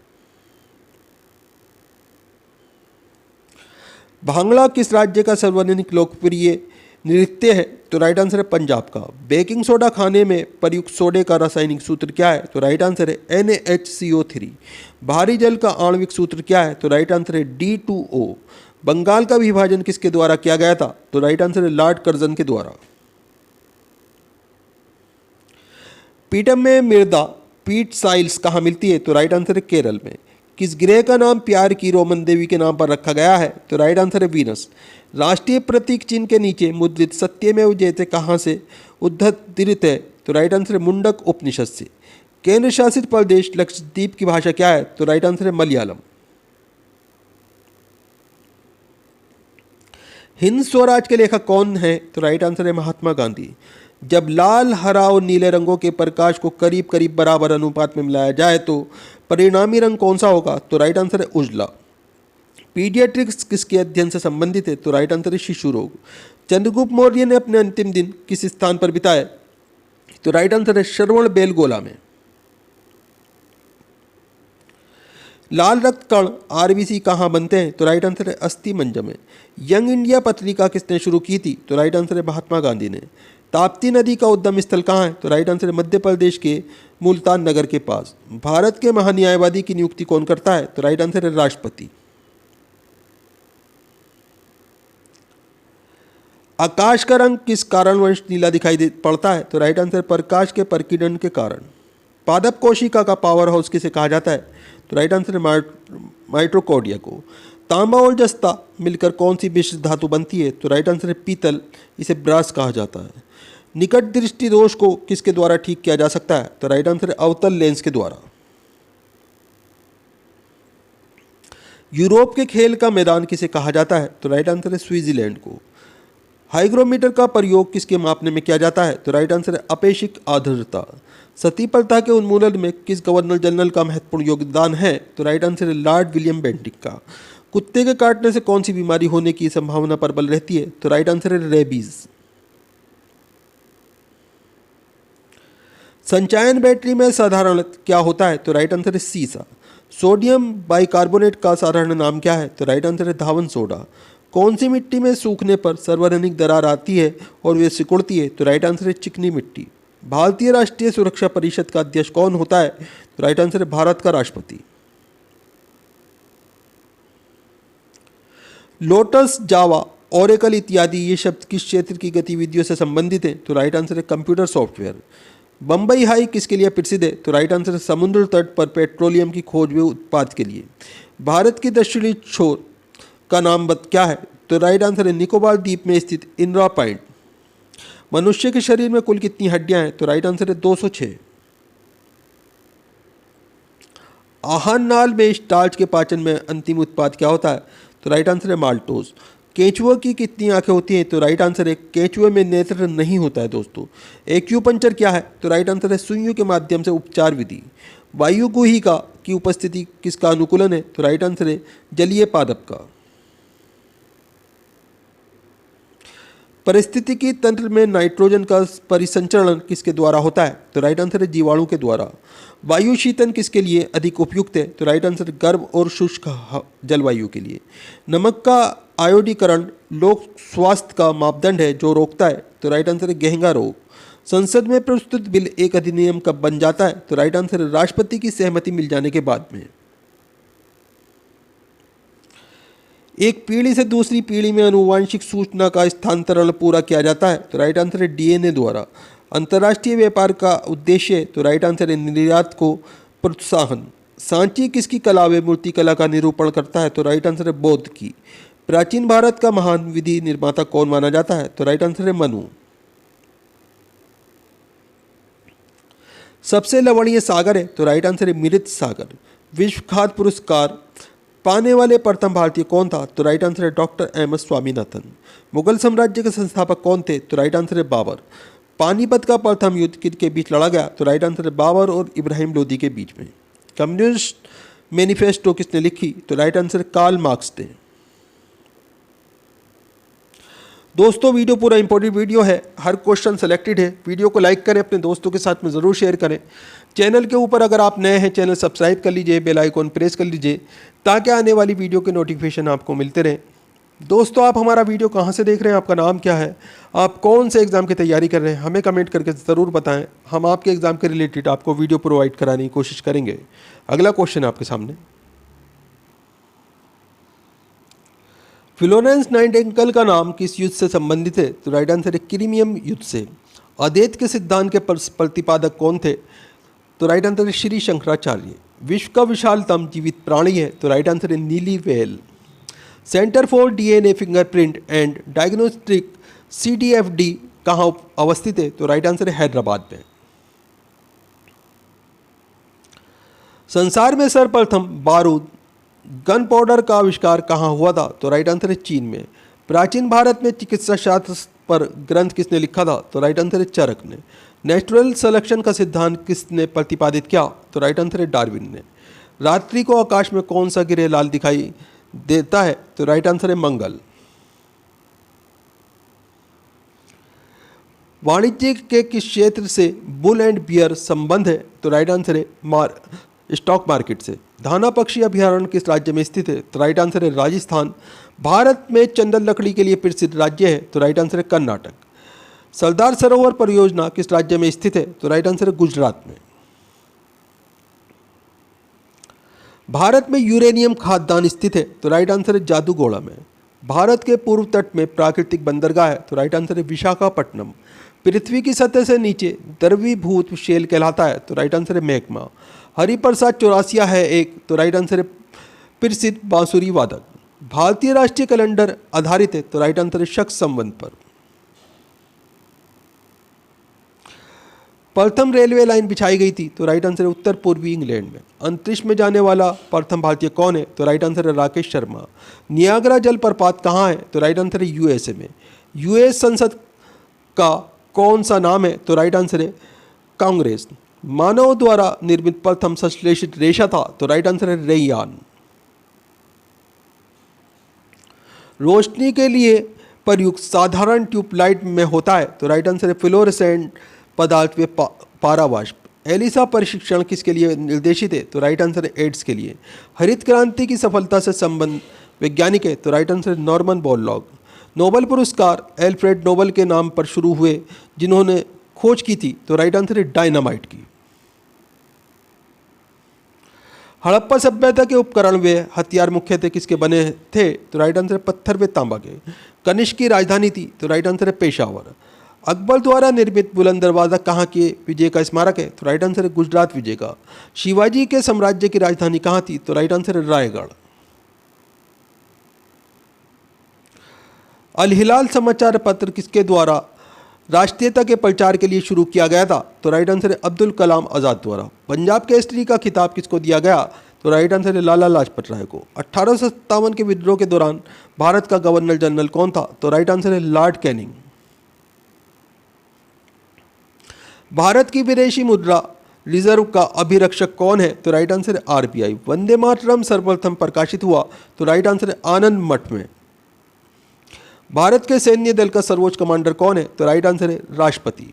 भांगड़ा किस राज्य का सर्वाधिक लोकप्रिय नृत्य है? तो राइट आंसर है पंजाब का। बेकिंग सोडा खाने में प्रयुक्त सोडे का रासायनिक सूत्र क्या है? तो राइट आंसर है NaHCO3। भारी जल का आणविक सूत्र क्या है? तो राइट आंसर है D2O। बंगाल का विभाजन किसके द्वारा किया गया था? तो राइट आंसर है लॉर्ड कर्जन के द्वारा। पीटम में मृदा पीट साइल्स कहाँ मिलती है? तो राइट आंसर है केरल में। किस ग्रह का नाम प्यार की रोमन देवी के नाम पर रखा गया है? तो राइट आंसर है वीनस। राष्ट्रीय प्रतीक चिन्ह के नीचे मुद्रित सत्यमेव जयते कहाँ से उद्धृत है? तो राइट आंसर है मुंडक उपनिषद से। केंद्र शासित प्रदेश लक्षद्वीप की भाषा क्या है? तो राइट आंसर है मलयालम। हिंद स्वराज के लेखक कौन है? तो राइट आंसर है महात्मा गांधी। जब लाल, हरा और नीले रंगों के प्रकाश को करीब करीब बराबर अनुपात में मिलाया जाए तो परिणामी रंग कौन सा होगा? तो राइट आंसर है उजला। पीडियाट्रिक्स किसके अध्ययन से संबंधित है? तो राइट आंसर है शिशु रोग। चंद्रगुप्त मौर्य ने अपने अंतिम दिन किस स्थान पर बिताए? तो राइट आंसर है श्रवण बेलगोला में। लाल रक्त कण RBC कहाँ बनते हैं? तो राइट आंसर है अस्थि मंजन में। यंग इंडिया पत्रिका किसने शुरू की थी? तो राइट आंसर है महात्मा गांधी ने। ताप्ती नदी का उद्गम स्थल कहाँ है? तो राइट आंसर है मध्य प्रदेश के मुल्तान नगर के पास। भारत के महान्यायवादी की नियुक्ति कौन करता है? तो राइट आंसर है राष्ट्रपति। आकाश का रंग किस कारणवश नीला दिखाई पड़ता है? तो राइट आंसर प्रकाश के प्रकीर्णन के कारण। पादप कोशिका का पावर हाउस किसे कहा जाता है? तो राइट आंसर है माइटोकॉन्ड्रिया को। तांबा और जस्ता मिलकर कौन सी मिश्र धातु बनती है? तो राइट आंसर है पीतल, इसे ब्रास कहा जाता है। निकट दृष्टि दोष को किसके द्वारा ठीक किया जा सकता है? तो राइट आंसर है अवतल लेंस के द्वारा। यूरोप के खेल का मैदान किसे कहा जाता है? तो राइट आंसर है स्विट्जरलैंड को। हाइग्रोमीटर का प्रयोग किसके मापने में किया जाता है? तो राइट आंसर है अपेक्षिक आर्द्रता। सती प्रथा के उन्मूलन में किस गवर्नर जनरल का महत्वपूर्ण योगदान है? तो राइट आंसर है लॉर्ड विलियम बेंटिक का। कुत्ते के काटने से कौन सी बीमारी होने की संभावना प्रबल रहती है? तो राइट आंसर है रेबीज। संचयन बैटरी में साधारण क्या होता है? तो राइट आंसर है सीसा। सोडियम बाइकार्बोनेट का साधारण नाम क्या है? तो राइट आंसर है धावन सोडा। कौन सी मिट्टी में सूखने पर सर्वाधिक दरार आती है और वे सिकुड़ती है? तो राइट आंसर है चिकनी मिट्टी। भारतीय राष्ट्रीय सुरक्षा परिषद का अध्यक्ष कौन होता है? तो राइट आंसर है भारत का राष्ट्रपति। लोटस, जावा, ओरेकल इत्यादि ये शब्द किस क्षेत्र की गतिविधियों से संबंधित हैं? तो राइट आंसर है कंप्यूटर सॉफ्टवेयर। बम्बई हाई किसके लिए प्रसिद्ध है? तो राइट आंसर है समुद्र तट पर पेट्रोलियम की खोज व उत्पाद के लिए। भारत की दक्षिणी छोर का नाम क्या है? तो राइट आंसर है निकोबार द्वीप में स्थित इंदिरा पॉइंट। मनुष्य के शरीर में कुल कितनी हड्डियां हैं? तो राइट आंसर है 206। आहार नाल में स्टार्च के पाचन में अंतिम उत्पाद क्या होता है? तो राइट आंसर है माल्टोज। केंचुए की कितनी आंखें होती हैं? तो राइट आंसर है केंचुए में नेत्र नहीं होता है दोस्तों। एक्यूपंक्चर क्या है? तो राइट आंसर है सुइयों के माध्यम से उपचार विधि। वायुगुहिका की उपस्थिति किसका अनुकूलन है? तो राइट आंसर है जलीय पादप का। परिस्थितिकी तंत्र में नाइट्रोजन का परिसंचरण किसके द्वारा होता है? तो राइट आंसर है जीवाणु के द्वारा। वायु शीतन किसके लिए अधिक उपयुक्त है? तो राइट आंसर है गर्म और शुष्क जलवायु के लिए। नमक का आयोडीकरण लोक स्वास्थ्य का मापदंड है जो रोकता है? तो राइट आंसर है गेहंगा रोग। संसद में प्रस्तुत बिल एक अधिनियम कब बन जाता है? तो राइट आंसर है राष्ट्रपति की सहमति मिल जाने के बाद में। एक पीढ़ी से दूसरी पीढ़ी में आनुवांशिक सूचना का स्थानांतरण पूरा किया जाता है? तो राइट आंसर है डीएनए द्वारा। अंतर्राष्ट्रीय व्यापार का उद्देश्य? तो राइट आंसर है निर्यात को प्रोत्साहन। सांची किसकी कला व मूर्तिकला का निरूपण करता है? तो राइट आंसर है बौद्ध की। प्राचीन भारत का महान विधि निर्माता कौन माना जाता है? तो राइट आंसर है मनु। सबसे लवणीय सागर है? तो राइट आंसर है मृत सागर। विश्व खाद्य पुरस्कार पाने वाले प्रथम भारतीय कौन था? तो राइट आंसर है doctor M S Swaminathan. Mughal साम्राज्य के संस्थापक कौन थे? तो राइट आंसर है बाबर। पानीपत का प्रथम युद्ध किसके बीच लड़ा गया? तो राइट आंसर है बाबर और इब्राहिम लोदी के बीच में। कम्युनिस्ट मैनिफेस्टो किसने लिखी? तो राइट आंसर है कार्ल मार्क्स ने। दोस्तों वीडियो पूरा इंपॉर्टेंट वीडियो है, हर क्वेश्चन सेलेक्टेड है। वीडियो को लाइक करें, अपने दोस्तों के साथ में ज़रूर शेयर करें। चैनल के ऊपर अगर आप नए हैं चैनल सब्सक्राइब कर लीजिए, बेल आइकॉन प्रेस कर लीजिए ताकि आने वाली वीडियो के नोटिफिकेशन आपको मिलते रहें। दोस्तों आप हमारा वीडियो कहाँ से देख रहे हैं, आपका नाम क्या है, आप कौन से एग्ज़ाम की तैयारी कर रहे हैं, हमें कमेंट करके ज़रूर बताएं। हम आपके एग्ज़ाम के रिलेटेड आपको वीडियो प्रोवाइड कराने की कोशिश करेंगे। अगला क्वेश्चन आपके सामने, फ्लोरेंस नाइटिंगेल का नाम किस युद्ध से संबंधित है? तो राइट आंसर है क्रीमियम युद्ध से। अद्वैत के सिद्धांत के प्रतिपादक कौन थे? तो राइट आंसर है श्री शंकराचार्य। विश्व का विशालतम जीवित प्राणी है? तो राइट आंसर है नीली whale. Centre for DNA fingerprint and diagnostic CDFD कहाँ अवस्थित है? तो राइट आंसर है हैदराबाद में। संसार में सर्वप्रथम बारूद गन पाउडर का आविष्कार कहाँ हुआ था? तो राइट आंसर है चीन में। प्राचीन भारत में चिकित्सा शास्त्र पर ग्रंथ किसने लिखा था? तो राइट आंसर है चरक ने। नेचुरल सिलेक्शन का सिद्धांत किसने प्रतिपादित किया? तो राइट आंसर है डार्विन ने। रात्रि को आकाश में कौन सा ग्रह लाल दिखाई देता है? तो राइट आंसर है मंगल। वाणिज्य के किस क्षेत्र से बुल एंड बियर संबंध है? तो राइट आंसर है स्टॉक मार्केट से। धाना पक्षी अभयारण्य किस राज्य में स्थित है? तो राइट आंसर है राजस्थान। भारत में चंदन लकड़ी के लिए प्रसिद्ध राज्य है? तो राइट आंसर है कर्नाटक। सरदार सरोवर परियोजना किस राज्य में स्थित है? तो राइट आंसर है गुजरात में। भारत में यूरेनियम खादान स्थित है? तो राइट आंसर है जादूगोड़ा में। भारत के पूर्व तट में प्राकृतिक बंदरगाह है? तो राइट आंसर है विशाखापट्टनम। पृथ्वी की सतह से नीचे द्रवीभूत शेल कहलाता है? तो राइट आंसर है मैग्मा। हरिप्रसाद चौरासिया है एक? तो राइट आंसर है प्रसिद्ध बांसुरी वादक। भारतीय राष्ट्रीय कैलेंडर आधारित है? तो राइट आंसर है शक संवत पर। प्रथम रेलवे लाइन बिछाई गई थी? तो राइट आंसर है उत्तर पूर्वी इंग्लैंड में। अंतरिक्ष में जाने वाला प्रथम भारतीय कौन है? तो राइट आंसर है राकेश शर्मा। नियाग्रा जलप्रपात कहाँ है? तो राइट आंसर है यूएसए में। यूएस संसद का कौन सा नाम है? तो राइट आंसर है कांग्रेस। मानव द्वारा निर्मित प्रथम संश्लेषित रेशा था? तो राइट आंसर है रेयान। रोशनी के लिए प्रयुक्त साधारण ट्यूबलाइट में होता है? तो राइट आंसर है फ्लोरेसेंट पदार्थ व पारावाष्प। एलिसा प्रशिक्षण किसके लिए निर्देशित है? तो राइट आंसर है एड्स के लिए। हरित क्रांति की सफलता से संबंध वैज्ञानिक है? तो राइट आंसर है नॉर्मन बोरलॉग। नोबेल पुरस्कार एल्फ्रेड नोबेल के नाम पर शुरू हुए जिन्होंने खोज की थी? तो राइट आंसर है डायनामाइट की। हड़प्पा सभ्यता के उपकरण व हथियार मुख्यतः किसके बने थे? तो राइट आंसर है पत्थर व तांबा के। कनिष्क की राजधानी थी? तो राइट आंसर है पेशावर। अकबर द्वारा निर्मित बुलंद दरवाज़ा कहाँ के विजय का स्मारक है? तो राइट आंसर है गुजरात विजय का। शिवाजी के साम्राज्य की राजधानी कहाँ थी? तो राइट आंसर है रायगढ़। अल हिलाल समाचार पत्र किसके द्वारा राष्ट्रीयता के प्रचार के लिए शुरू किया गया था? तो राइट आंसर है अब्दुल कलाम आज़ाद द्वारा। पंजाब केसरी का खिताब किसको दिया गया? तो राइट आंसर है लाला लाजपत राय को। 1857 के विद्रोह के दौरान भारत का गवर्नर जनरल कौन था? तो राइट आंसर है लॉर्ड कैनिंग। भारत की विदेशी मुद्रा रिजर्व का अभिरक्षक कौन है? तो राइट आंसर है आरबीआई। वंदे मातरम सर्वप्रथम प्रकाशित हुआ? तो राइट आंसर है आनंद मठ में। भारत के सैन्य दल का सर्वोच्च कमांडर कौन है? तो राइट आंसर है राष्ट्रपति।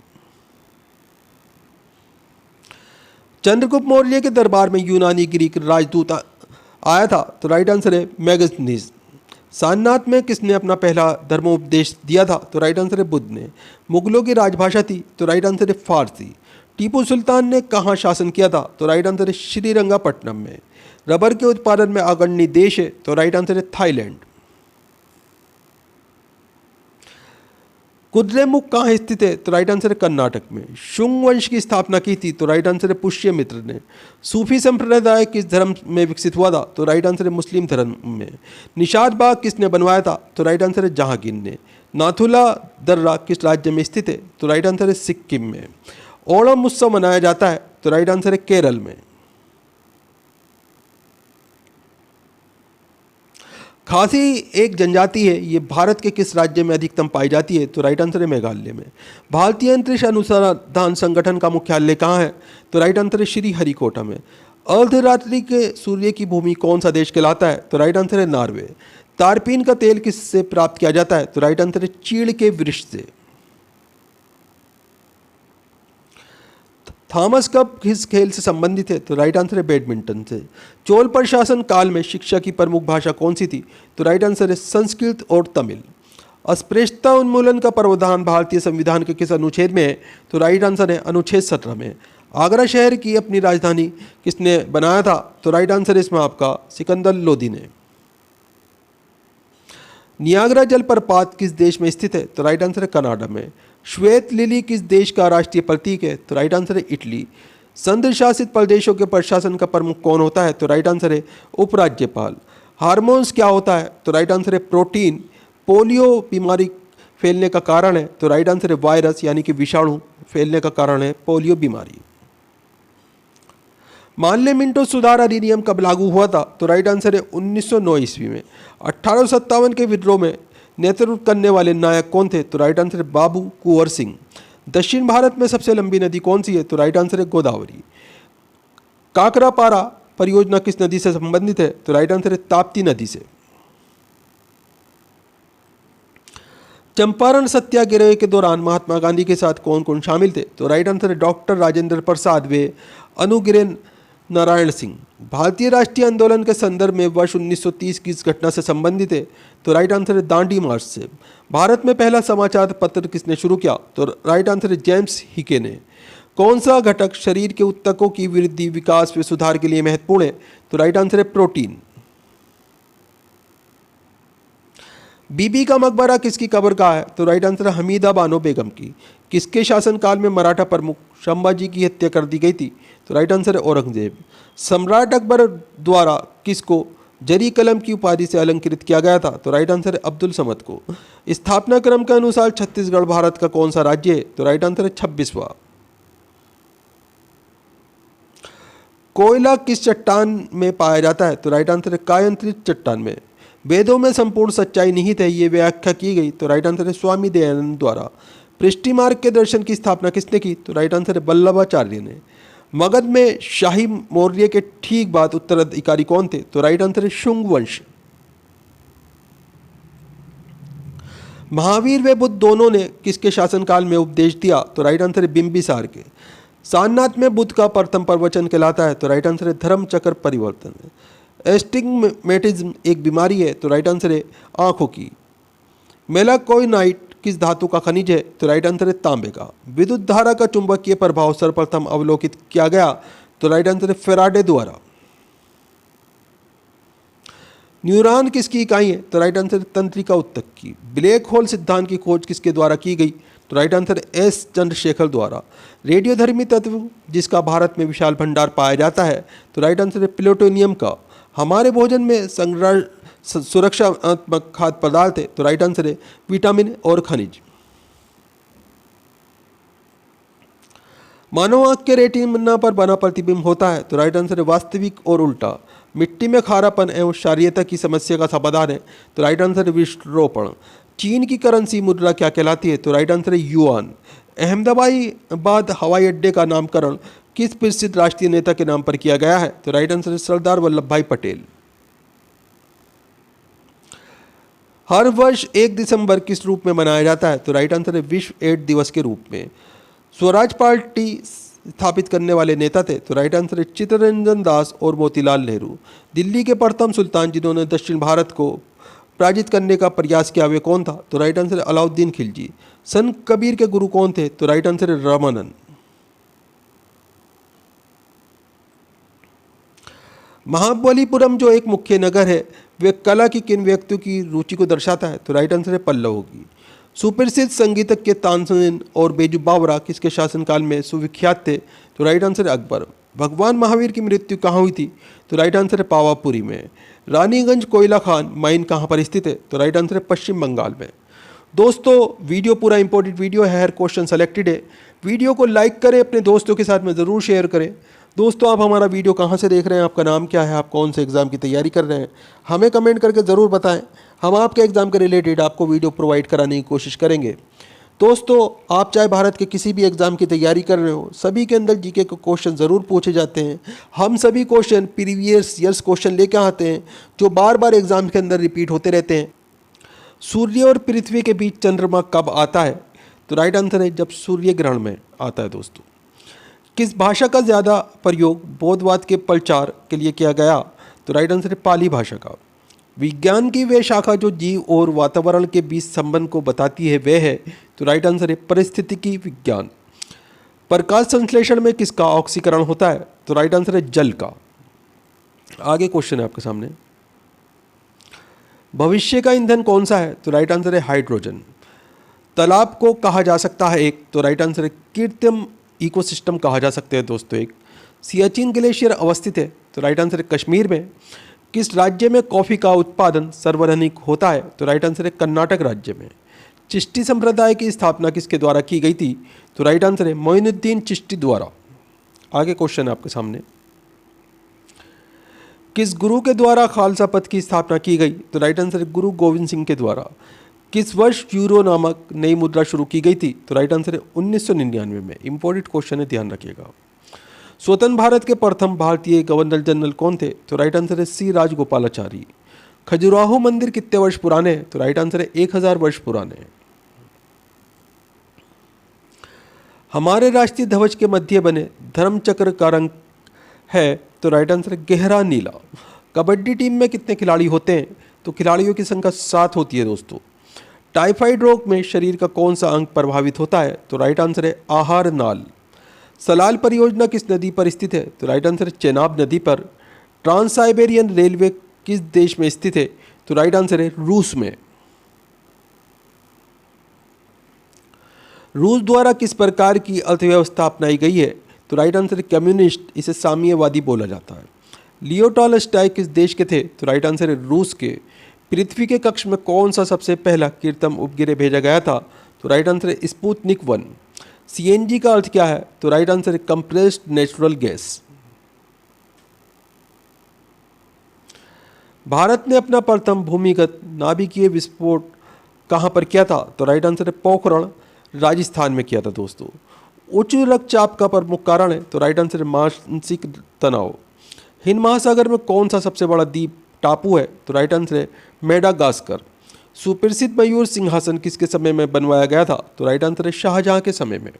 चंद्रगुप्त मौर्य के दरबार में यूनानी ग्रीक राजदूत आया था? तो राइट आंसर है मैगनीज। सारनाथ में किसने अपना पहला धर्मोपदेश दिया था? तो राइट आंसर है बुद्ध ने। मुगलों की राजभाषा थी? तो राइट आंसर है फारसी। टीपू सुल्तान ने कहाँ शासन किया था? तो राइट आंसर है श्रीरंगापट्टनम में। रबर के उत्पादन में अग्रणी देश है? तो राइट आंसर है थाईलैंड। कुद्रेमुख कहाँ स्थित है? तो राइट आंसर है कर्नाटक में। शुंग वंश की स्थापना की थी? तो राइट आंसर है पुष्यमित्र ने। सूफी संप्रदाय किस धर्म में विकसित हुआ था? तो राइट आंसर है मुस्लिम धर्म में। निशाद बाग किसने बनवाया था? तो राइट आंसर है जहांगीर ने। नाथुला दर्रा किस राज्य में स्थित है? तो राइट आंसर है सिक्किम में। ओणम उत्सव मनाया जाता है? तो राइट आंसर है केरल में। खासी एक जनजाति है, ये भारत के किस राज्य में अधिकतम पाई जाती है? तो राइट आंसर है मेघालय में। भारतीय अंतरिक्ष अनुसंधान संगठन का मुख्यालय कहाँ है? तो राइट आंसर है श्रीहरिकोटा में। अर्धरात्रि के सूर्य की भूमि कौन सा देश कहलाता है? तो राइट आंसर है नॉर्वे। तारपीन का तेल किससे प्राप्त किया जाता है? तो राइट आंसर है चीड़ के वृक्ष से। थॉमस कप किस खेल से संबंधित है? तो राइट आंसर है बैडमिंटन से। चोल प्रशासन काल में शिक्षा की प्रमुख भाषा कौन सी थी? तो राइट आंसर है संस्कृत और तमिल। अस्पृश्यता उन्मूलन का प्रावधान भारतीय संविधान के किस अनुच्छेद में है? तो राइट आंसर है अनुच्छेद 17 में। आगरा शहर की अपनी राजधानी किसने बनाया था? तो राइट आंसर है इसमें आपका सिकंदर लोदी ने। नियाग्रा जलप्रपात किस देश में स्थित है? तो राइट आंसर है कनाडा में। श्वेत लिली किस देश का राष्ट्रीय प्रतीक है? तो राइट आंसर है इटली। संघ शासित प्रदेशों के प्रशासन का प्रमुख कौन होता है? तो राइट आंसर है उपराज्यपाल। हार्मोन्स क्या होता है? तो राइट आंसर है प्रोटीन। पोलियो बीमारी फैलने का कारण है? तो राइट आंसर है वायरस यानी कि विषाणु फैलने का कारण है पोलियो बीमारी। मानले मिंटो सुधार अधिनियम कब लागू हुआ था? तो राइट आंसर है 1909 ईस्वी में। 1857 के विद्रोह में नेतृत्व करने वाले नायक कौन थे? तो राइट आंसर है बाबू कुंवर सिंह। दक्षिण भारत में सबसे लंबी नदी कौन सी है? तो राइट आंसर है गोदावरी। काकरापारा परियोजना किस नदी से संबंधित है? तो राइट आंसर है ताप्ती नदी से। चंपारण सत्याग्रह के दौरान महात्मा गांधी के साथ कौन कौन शामिल थे? तो राइट आंसर है डॉक्टर राजेंद्र प्रसाद वे अनुग्रह नारायण सिंह। भारतीय राष्ट्रीय आंदोलन के संदर्भ में वर्ष 1930 की इस घटना से संबंधित है, तो राइट आंसर है दांडी मार्च से। भारत में पहला समाचार पत्र किसने शुरू किया, तो राइट आंसर है जेम्स हिके ने। कौन सा घटक शरीर के ऊतकों की वृद्धि, विकास व सुधार के लिए महत्वपूर्ण है, तो राइट आंसर है प्रोटीन। बीबी का मकबरा किसकी कब्र का है, तो राइट आंसर है हमीदा बानो बेगम की। किसके शासनकाल में मराठा प्रमुख संभाजी की हत्या कर दी गई थी, तो राइट आंसर है औरंगजेब। सम्राट अकबर द्वारा किसको जरी कलम की उपाधि से अलंकृत किया गया था, तो राइट आंसर है अब्दुल समद को। स्थापना क्रम के अनुसार छत्तीसगढ़ भारत का कौन सा राज्य है, तो राइट आंसर है 26वां। कोयला किस चट्टान में पाया जाता है, तो राइट आंसर है कायंत्रित चट्टान में। वेदों में संपूर्ण सच्चाई निहित है, ये व्याख्या की गई, तो राइट आंसर है स्वामी दयानंद द्वारा। पृष्टि मार्ग के दर्शन की स्थापना किसने की, तो राइट आंसर है वल्लभाचार्य ने। मगध में शाही मौर्य के ठीक बाद उत्तराधिकारी कौन थे, तो राइट आंसर है शुंग वंश। महावीर व बुद्ध दोनों ने किसके शासनकाल में उपदेश दिया, तो राइट आंसर है बिंबिसार के। सारनाथ में बुद्ध का प्रथम प्रवचन कहलाता है, तो राइट आंसर है धर्म चक्र परिवर्तन। एस्टिग्मेटिज्म एक बीमारी है, तो राइट आंसर है आंखों की। मेलाकोइनाइट किस धातु का खनिज है, तो राइट आंसर है तांबे का। विद्युत धारा का चुंबकीय प्रभाव सर्वप्रथम अवलोकित किया गया, तो राइट आंसर है फैराडे द्वारा। न्यूरॉन किसकी इकाई है, तो राइट आंसर है तंत्रिका ऊतक की। ब्लैक होल सिद्धांत की खोज किसके द्वारा की गई, तो राइट आंसर है एस चंद्रशेखर द्वारा। रेडियोधर्मी तत्व जिसका भारत में विशाल भंडार पाया जाता है, तो राइट आंसर है प्लूटोनियम का। हमारे भोजन में सुरक्षात्मक खाद्य पदार्थ है, तो राइट आंसर है विटामिन और खनिज। मानव आंख के रेटिना पर बना प्रतिबिंब होता है, तो राइट आंसर है वास्तविक और उल्टा। मिट्टी में खारापन एवं क्षारीयता की समस्या का समाधान है, तो राइट आंसर है वृक्षारोपण। चीन की करेंसी मुद्रा क्या कहलाती है, तो राइट आंसर है युआन। अहमदाबाद हवाई अड्डे का नामकरण किस प्रसिद्ध राष्ट्रीय नेता के नाम पर किया गया है, तो राइट आंसर है सरदार वल्लभ भाई पटेल। हर वर्ष 1 दिसंबर किस रूप में मनाया जाता है, तो राइट आंसर है विश्व एड्स दिवस के रूप में। स्वराज पार्टी स्थापित करने वाले नेता थे, तो राइट आंसर है चित्तरंजन दास और मोतीलाल नेहरू। दिल्ली के प्रथम सुल्तान जिन्होंने दक्षिण भारत को पराजित करने का प्रयास किया वे कौन था, तो राइट आंसर है अलाउद्दीन खिलजी। संत कबीर के गुरु कौन थे, तो राइट आंसर है रामानंद। महाबलीपुरम जो एक मुख्य नगर है, वे कला की किन व्यक्तियों की रुचि को दर्शाता है, तो राइट आंसर है पल्लवों की। सुप्रसिद्ध संगीतज्ञ तानसेन और बेजू बावरा किसके शासनकाल में सुविख्यात थे, तो राइट आंसर है अकबर। भगवान महावीर की मृत्यु कहाँ हुई थी, तो राइट आंसर है पावापुरी में। रानीगंज कोयला खान माइन कहाँ पर स्थित है, तो राइट आंसर है पश्चिम बंगाल में। दोस्तों वीडियो पूरा इंपॉर्टेंट वीडियो है, हर क्वेश्चन सेलेक्टेड है। वीडियो को लाइक करें, अपने दोस्तों के साथ में ज़रूर शेयर करें। दोस्तों आप हमारा वीडियो कहाँ से देख रहे हैं, आपका नाम क्या है, आप कौन से एग्ज़ाम की तैयारी कर रहे हैं, हमें कमेंट करके ज़रूर बताएं। हम आपके एग्ज़ाम के रिलेटेड आपको वीडियो प्रोवाइड कराने की कोशिश करेंगे। दोस्तों आप चाहे भारत के किसी भी एग्ज़ाम की तैयारी कर रहे हो, सभी के अंदर जीके के क्वेश्चन ज़रूर पूछे जाते हैं। हम सभी क्वेश्चन प्रीवियस ईयर्स क्वेश्चन लेकर आते हैं जो बार बार एग्ज़ाम के अंदर रिपीट होते रहते हैं। सूर्य और पृथ्वी के बीच चंद्रमा कब आता है, तो राइट आंसर है जब सूर्य ग्रहण में आता है। दोस्तों किस भाषा का ज़्यादा प्रयोग बौद्धवाद के प्रचार के लिए किया गया, तो राइट आंसर है पाली भाषा का। विज्ञान की वह शाखा जो जीव और वातावरण के बीच संबंध को बताती है वह है, तो राइट आंसर है पारिस्थितिकी विज्ञान। प्रकाश संश्लेषण में किसका ऑक्सीकरण होता है, तो राइट आंसर है जल का। आगे क्वेश्चन है आपके सामने, भविष्य का ईंधन कौन सा है, तो राइट आंसर है हाइड्रोजन। तालाब को कहा जा सकता है एक, तो राइट आंसर है कृत्रिम इकोसिस्टम कहा जा सकते हैं। दोस्तों एक सियाचिन ग्लेशियर अवस्थित है, तो राइट आंसर है कश्मीर में। किस राज्य में कॉफ़ी का उत्पादन सर्वाधिक होता है, तो राइट आंसर है कर्नाटक राज्य में। चिश्ती संप्रदाय की स्थापना किसके द्वारा की गई थी, तो राइट आंसर है मोइनुद्दीन चिश्ती द्वारा। आगे क्वेश्चन है आपके सामने, किस गुरु के द्वारा खालसा पद की स्थापना की गई, तो राइट आंसर है गुरु गोविंद सिंह के द्वारा। किस वर्ष यूरो नामक नई मुद्रा शुरू की गई थी, तो राइट आंसर है 1999 में। इंपॉर्टेंट क्वेश्चन है, ध्यान रखिएगा। स्वतंत्र भारत के प्रथम भारतीय गवर्नर जनरल कौन थे, तो राइट आंसर है सी राजगोपालाचारी। खजुराहो मंदिर कितने वर्ष पुराने हैं, तो राइट आंसर है 1000 वर्ष पुराने हैं। हमारे राष्ट्रीय ध्वज के मध्य बने धर्म चक्र का रंग है, तो राइट आंसर है गहरा नीला। कबड्डी टीम में कितने खिलाड़ी होते हैं? तो खिलाड़ियों की संख्या 7 होती है दोस्तों। टाइफाइड रोग में शरीर का कौन सा अंग प्रभावित होता है? तो राइट आंसर है आहार नाल। सलाल परियोजना किस नदी पर स्थित है? तो राइट आंसर है चेनाब नदी पर। ट्रांस साइबेरियन रेलवे किस देश में स्थित है? तो राइट आंसर है रूस में। रूस द्वारा किस प्रकार की अर्थव्यवस्था अपनाई गई है? तो राइट आंसर है कम्युनिस्ट, इसे साम्यवादी बोला जाता है। लियो टॉलस्टॉय किस देश के थे? तो राइट आंसर है रूस के। पृथ्वी के कक्ष में कौन सा सबसे पहला कृत्रिम उपग्रह भेजा गया था? तो राइट आंसर है स्पुतनिक 1। सीएनजी का अर्थ क्या है? तो राइट आंसर है कंप्रेस्ड नेचुरल गैस। भारत ने अपना प्रथम भूमिगत नाभिकीय विस्फोट कहाँ पर किया था? तो राइट आंसर है पोखरण, राजस्थान में किया था दोस्तों। उच्च रक्तचाप का प्रमुख कारण है? तो राइट आंसर है मानसिक तनाव। हिंद महासागर में कौन सा सबसे बड़ा द्वीप टापू है? तो राइट आंसर है मेडागास्कर। सुप्रसिद्ध मयूर सिंहासन किसके समय में बनवाया गया था? तो राइट आंसर है शाहजहां के समय में।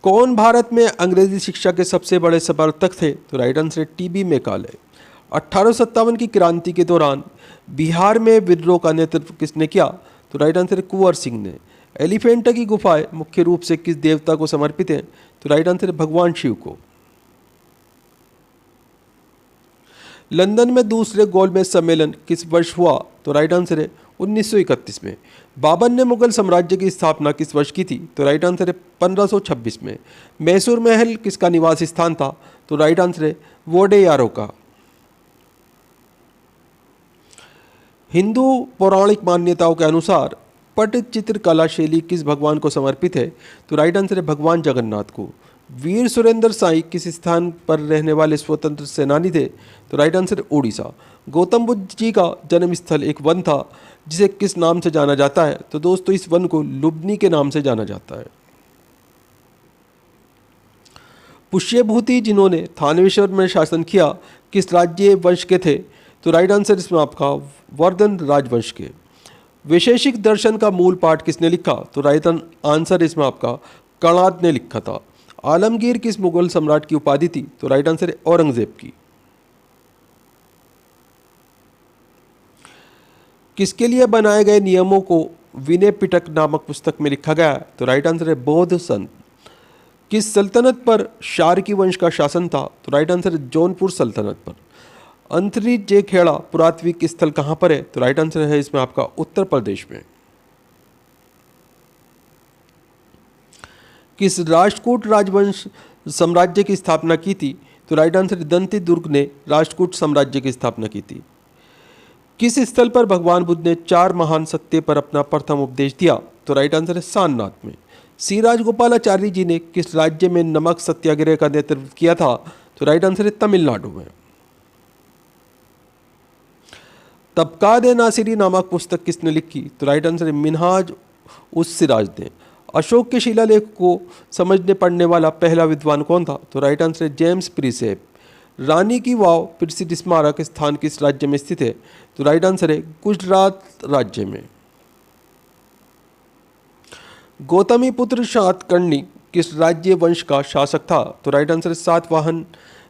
कौन भारत में अंग्रेजी शिक्षा के सबसे बड़े समर्थक थे? तो राइट आंसर है टीबी मैकाले। 1857 की क्रांति के दौरान बिहार में विद्रोह का नेतृत्व किसने किया? तो राइट आंसर है कुंवर सिंह ने। एलिफेंटा की गुफाएं मुख्य रूप से किस देवता को समर्पित हैं? तो राइट आंसर है भगवान शिव को। लंदन में दूसरे गोलमेज सम्मेलन किस वर्ष हुआ? तो राइट आंसर है 1931 में। बाबर ने मुगल साम्राज्य की स्थापना किस वर्ष की थी? तो राइट आंसर है 1526 में। मैसूर महल किसका निवास स्थान था? तो राइट आंसर है वोडेयारों का। हिंदू पौराणिक मान्यताओं के अनुसार पटचित्र कला शैली किस भगवान को समर्पित है? तो राइट आंसर है भगवान जगन्नाथ को। वीर सुरेंद्र साई किस स्थान पर रहने वाले स्वतंत्र सेनानी थे? तो राइट आंसर है उड़ीसा। गौतम बुद्ध जी का जन्म स्थल एक वन था जिसे किस नाम से जाना जाता है? तो दोस्तों इस वन को लुम्बिनी के नाम से जाना जाता है। पुष्यभूति जिन्होंने थानेश्वर में शासन किया किस राज्य वंश के थे? तो राइट आंसर इसमें आपका वर्धन राजवंश के। वैशेषिक दर्शन का मूल पाठ किसने लिखा? तो राइट आंसर इसमें आपका कणाद ने लिखा था। आलमगीर किस मुगल सम्राट की उपाधि थी? तो राइट आंसर है औरंगजेब की। किसके लिए बनाए गए नियमों को विनय पिटक नामक पुस्तक में लिखा गया है? तो राइट आंसर है बौद्ध संत। किस सल्तनत पर शार्की वंश का शासन था? तो राइट आंसर है जौनपुर सल्तनत पर। अंतरिक्ष खेड़ा पुरातात्विक स्थल कहाँ पर है? तो राइट आंसर है इसमें आपका उत्तर प्रदेश में। किस राष्ट्रकूट राजवंश साम्राज्य की स्थापना की थी? तो राइट आंसर दंती दुर्ग ने राष्ट्रकूट साम्राज्य की स्थापना की थी। किस स्थल पर भगवान बुद्ध ने 4 महान सत्य पर अपना प्रथम उपदेश दिया? तो राइट आंसर है सारनाथ में। श्री राजगोपालाचारी जी ने किस राज्य में नमक सत्याग्रह का नेतृत्व किया था? तो राइट आंसर है तमिलनाडु में। तबकात नासिरी नामक पुस्तक किसने लिखी? तो राइट आंसर है मिनहाज उस सिराज ने। अशोक के शिलालेख को समझने पढ़ने वाला पहला विद्वान कौन था? तो राइट आंसर है जेम्स प्रिसेप। रानी की वाव प्रसिद्ध स्मारक स्थान किस राज्य में स्थित है? तो राइट आंसर है गुजरात राज्य में। गौतमी पुत्र सातकर्णी किस राज्य वंश का शासक था? तो राइट आंसर है सातवाहन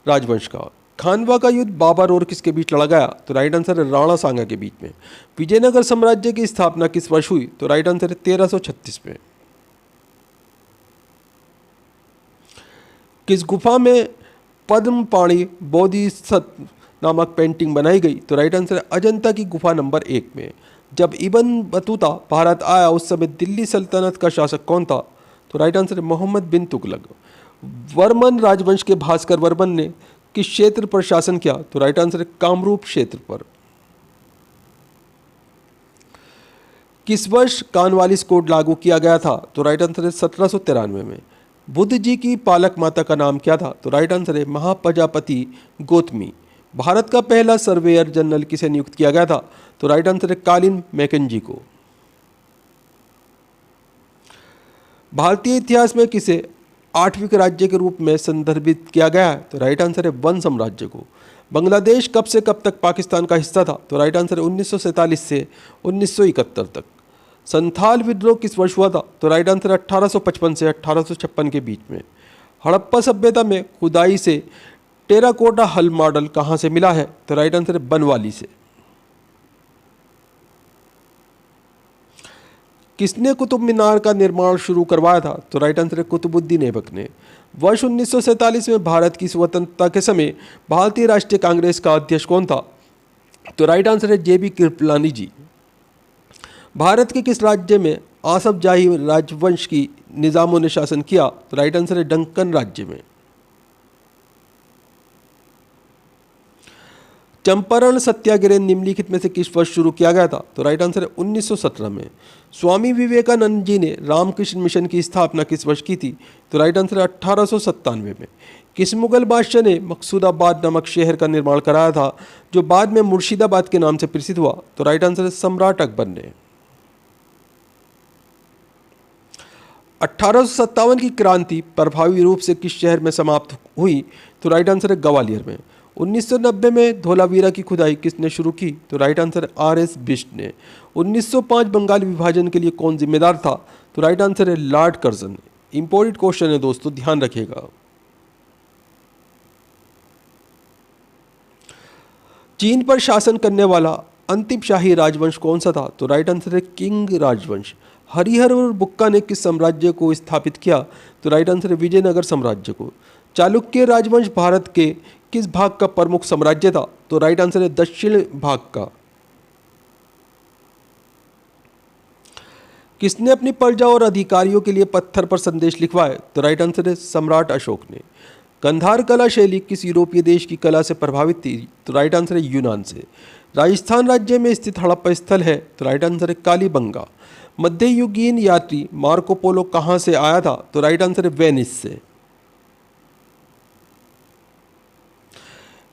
राजवंश का। खानवा का युद्ध बाबर और किसके बीच लड़ा गया? तो राइट आंसर है राणा सांगा के बीच में। विजयनगर साम्राज्य की स्थापना किस वर्ष हुई? तो राइट आंसर है 1336 में। किस गुफा में पद्मपाणि बोधिसत्व नामक पेंटिंग बनाई गई? तो राइट आंसर है अजंता की गुफा नंबर 1 में। जब इब्न बतूता भारत आया उस समय दिल्ली सल्तनत का शासक कौन था? तो राइट आंसर है मोहम्मद बिन तुगलक। वर्मन राजवंश के भास्कर वर्मन ने किस क्षेत्र पर शासन किया? तो राइट आंसर है कामरूप क्षेत्र पर। किस वर्ष कॉर्नवालिस कोड लागू किया गया था? तो राइट आंसर है 1793 में। बुद्ध जी की पालक माता का नाम क्या था? तो राइट आंसर है महाप्रजापति गौतमी। भारत का पहला सर्वेयर जनरल किसे नियुक्त किया गया था? तो राइट आंसर है कालिन मैकेंजी को। भारतीय इतिहास में किसे 8वें राज्य के रूप में संदर्भित किया गया है? तो राइट आंसर है वन साम्राज्य को। बांग्लादेश कब से कब तक पाकिस्तान का हिस्सा था? तो राइट आंसर है 1947 से 1971 तक। संथाल विद्रोह किस वर्ष हुआ था? तो राइट आंसर है 1855 से 1856 के बीच में। हड़प्पा सभ्यता में खुदाई से टेराकोटा हल मॉडल कहाँ से मिला है? तो राइट आंसर है बनवाली से। किसने कुतुब मीनार का निर्माण शुरू करवाया था? तो राइट आंसर है कुतुबुद्दीन ऐबक ने। वर्ष 1947 में भारत की स्वतंत्रता के समय भारतीय राष्ट्रीय कांग्रेस का अध्यक्ष कौन था? तो राइट आंसर है जेबी कृपलानी जी। भारत के किस राज्य में आसफ जाही राजवंश की निजामों ने शासन किया? तो राइट आंसर है डंकन राज्य में। चंपारण सत्याग्रह निम्नलिखित में से किस वर्ष शुरू किया गया था? तो राइट आंसर है 1917 में। स्वामी विवेकानंद जी ने रामकृष्ण मिशन की स्थापना किस वर्ष की थी? तो राइट आंसर है 1897 में। किस मुगल बादशाह ने मकसूदाबाद नामक शहर का निर्माण कराया था जो बाद में मुर्शिदाबाद के नाम से प्रसिद्ध हुआ? तो राइट आंसर है सम्राट अकबर ने। 1857 की क्रांति प्रभावी रूप से किस शहर में समाप्त हुई? तो राइट आंसर है ग्वालियर में। 1990 में धोलावीरा की खुदाई किसने शुरू की? तो राइट आंसर है आर.एस. बिष्ट ने। 1905 बंगाल विभाजन के लिए कौन जिम्मेदार था? तो राइट आंसर है लॉर्ड कर्जन। इंपॉर्टेंट क्वेश्चन है दोस्तों, ध्यान रखिएगा। चीन पर शासन करने वाला अंतिम शाही राजवंश कौन सा था? तो राइट आंसर है किंग राजवंश। हरिहर और बुक्का ने किस साम्राज्य को स्थापित किया? तो राइट आंसर है विजयनगर साम्राज्य को। चालुक्य राजवंश भारत के किस भाग का प्रमुख साम्राज्य था? तो राइट आंसर है दक्षिण भाग का। किसने अपनी प्रजा और अधिकारियों के लिए पत्थर पर संदेश लिखवाए? तो राइट आंसर है सम्राट अशोक ने। गंधार कला शैली किस यूरोपीय देश की कला से प्रभावित थी? तो राइट आंसर है यूनान से। राजस्थान राज्य में स्थित हड़प्पा स्थल है? तो राइट आंसर है कालीबंगा। मध्ययुगीन यात्री मार्को पोलो कहाँ से आया था? तो राइट आंसर है वेनिस से।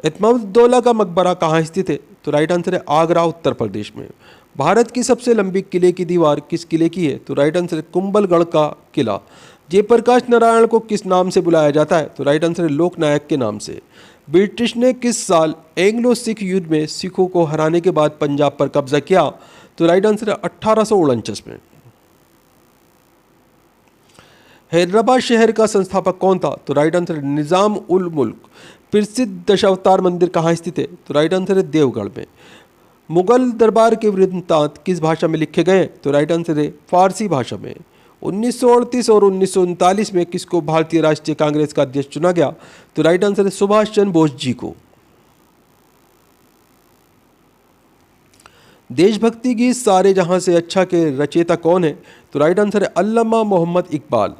इत्मदौला का मकबरा कहाँ स्थित है? तो राइट आंसर है आगरा उत्तर प्रदेश में। भारत की सबसे लंबी किले की दीवार किस किले की है? तो राइट आंसर है कुंभलगढ़ का किला। जयप्रकाश नारायण को किस नाम से बुलाया जाता है? तो राइट आंसर है लोकनायक के नाम से। ब्रिटिश ने किस साल एंग्लो सिख युद्ध में सिखों को हराने के बाद पंजाब पर कब्जा किया? तो राइट आंसर है 1849 में। हैदराबाद शहर का संस्थापक कौन था? तो राइट आंसर है निजाम उल मुल्क। प्रसिद्ध दशावतार मंदिर कहाँ स्थित है? तो राइट आंसर है देवगढ़ में। मुगल दरबार के वृत्तांत किस भाषा में लिखे गए? तो राइट आंसर है फारसी भाषा में। 1938 और 1939 में किसको भारतीय राष्ट्रीय कांग्रेस का अध्यक्ष चुना गया? तो राइट आंसर है सुभाष चंद्र बोस जी को। देशभक्ति गीत सारे जहां से अच्छा के रचयिता कौन है? तो राइट आंसर है अल्लामा मोहम्मद इकबाल।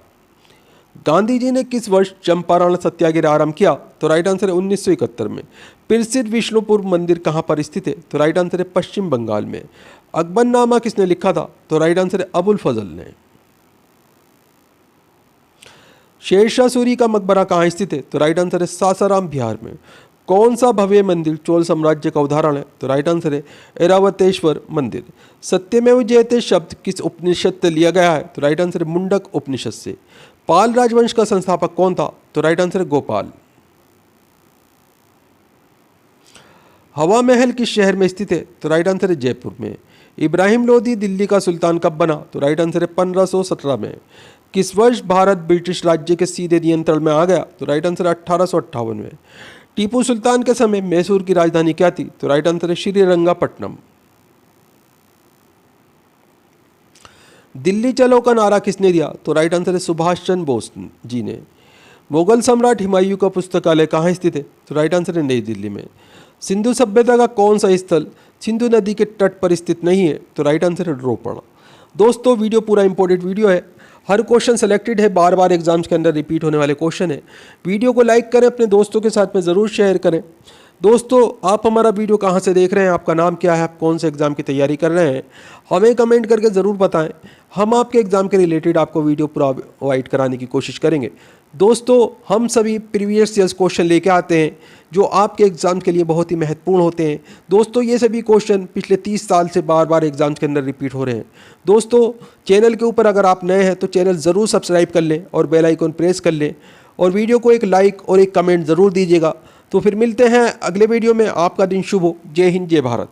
गांधी जी ने किस वर्ष चंपारण सत्याग्रह आरंभ किया? तो राइट आंसर है 1971 में। प्रसिद्ध विष्णुपुर मंदिर कहाँ पर स्थित है? तो राइट आंसर है पश्चिम बंगाल में। अकबरनामा किसने लिखा था? तो राइट आंसर है अबुल फजल ने। शेरशाह सूरी का मकबरा कहाँ स्थित है? तो राइट आंसर है सासाराम बिहार में। कौन सा भव्य मंदिर चोल साम्राज्य का उदाहरण है? तो राइट आंसर है ऐरावतेश्वर मंदिर। सत्यमेव जयते शब्द किस उपनिषद से लिया गया है? तो राइट आंसर है मुंडक उपनिषद से। पाल राजवंश का संस्थापक कौन था? तो राइट आंसर है गोपाल। हवा महल किस शहर में स्थित है? तो राइट आंसर है जयपुर में। इब्राहिम लोदी दिल्ली का सुल्तान कब बना? तो राइट आंसर है 1517 में। किस वर्ष भारत ब्रिटिश राज्य के सीधे नियंत्रण में आ गया? तो राइट आंसर है 1858 में। टीपू सुल्तान के समय मैसूर की राजधानी क्या थी? तो राइट आंसर है श्रीरंगापट्टनम। दिल्ली चलो का नारा किसने दिया? तो राइट आंसर है सुभाष चंद्र बोस जी ने। मुगल सम्राट हुमायूं का पुस्तकालय कहाँ स्थित है? तो राइट आंसर है नई दिल्ली में। सिंधु सभ्यता का कौन सा स्थल सिंधु नदी के तट पर स्थित नहीं है? तो राइट आंसर है रोपड़। दोस्तों वीडियो पूरा इंपॉर्टेंट वीडियो है, हर क्वेश्चन सेलेक्टेड है, बार बार एग्जाम्स के अंदर रिपीट होने वाले क्वेश्चन है। वीडियो को लाइक करें, अपने दोस्तों के साथ में ज़रूर शेयर करें। दोस्तों आप हमारा वीडियो कहाँ से देख रहे हैं, आपका नाम क्या है, आप कौन से एग्ज़ाम की तैयारी कर रहे हैं, हमें कमेंट करके ज़रूर बताएं। हम आपके एग्ज़ाम के रिलेटेड आपको वीडियो प्रोवाइड कराने की कोशिश करेंगे। दोस्तों हम सभी प्रीवियस ईयर्स क्वेश्चन लेके आते हैं जो आपके एग्ज़ाम के लिए बहुत ही महत्वपूर्ण होते हैं। दोस्तों ये सभी क्वेश्चन पिछले 30 साल से बार बार एग्ज़ाम्स के अंदर रिपीट हो रहे हैं। दोस्तों चैनल के ऊपर अगर आप नए हैं तो चैनल ज़रूर सब्सक्राइब कर लें और बेल आइकन प्रेस कर लें और वीडियो को एक लाइक और एक कमेंट ज़रूर दीजिएगा। तो फिर मिलते हैं अगले वीडियो में। आपका दिन शुभ हो। जय हिंद, जय भारत।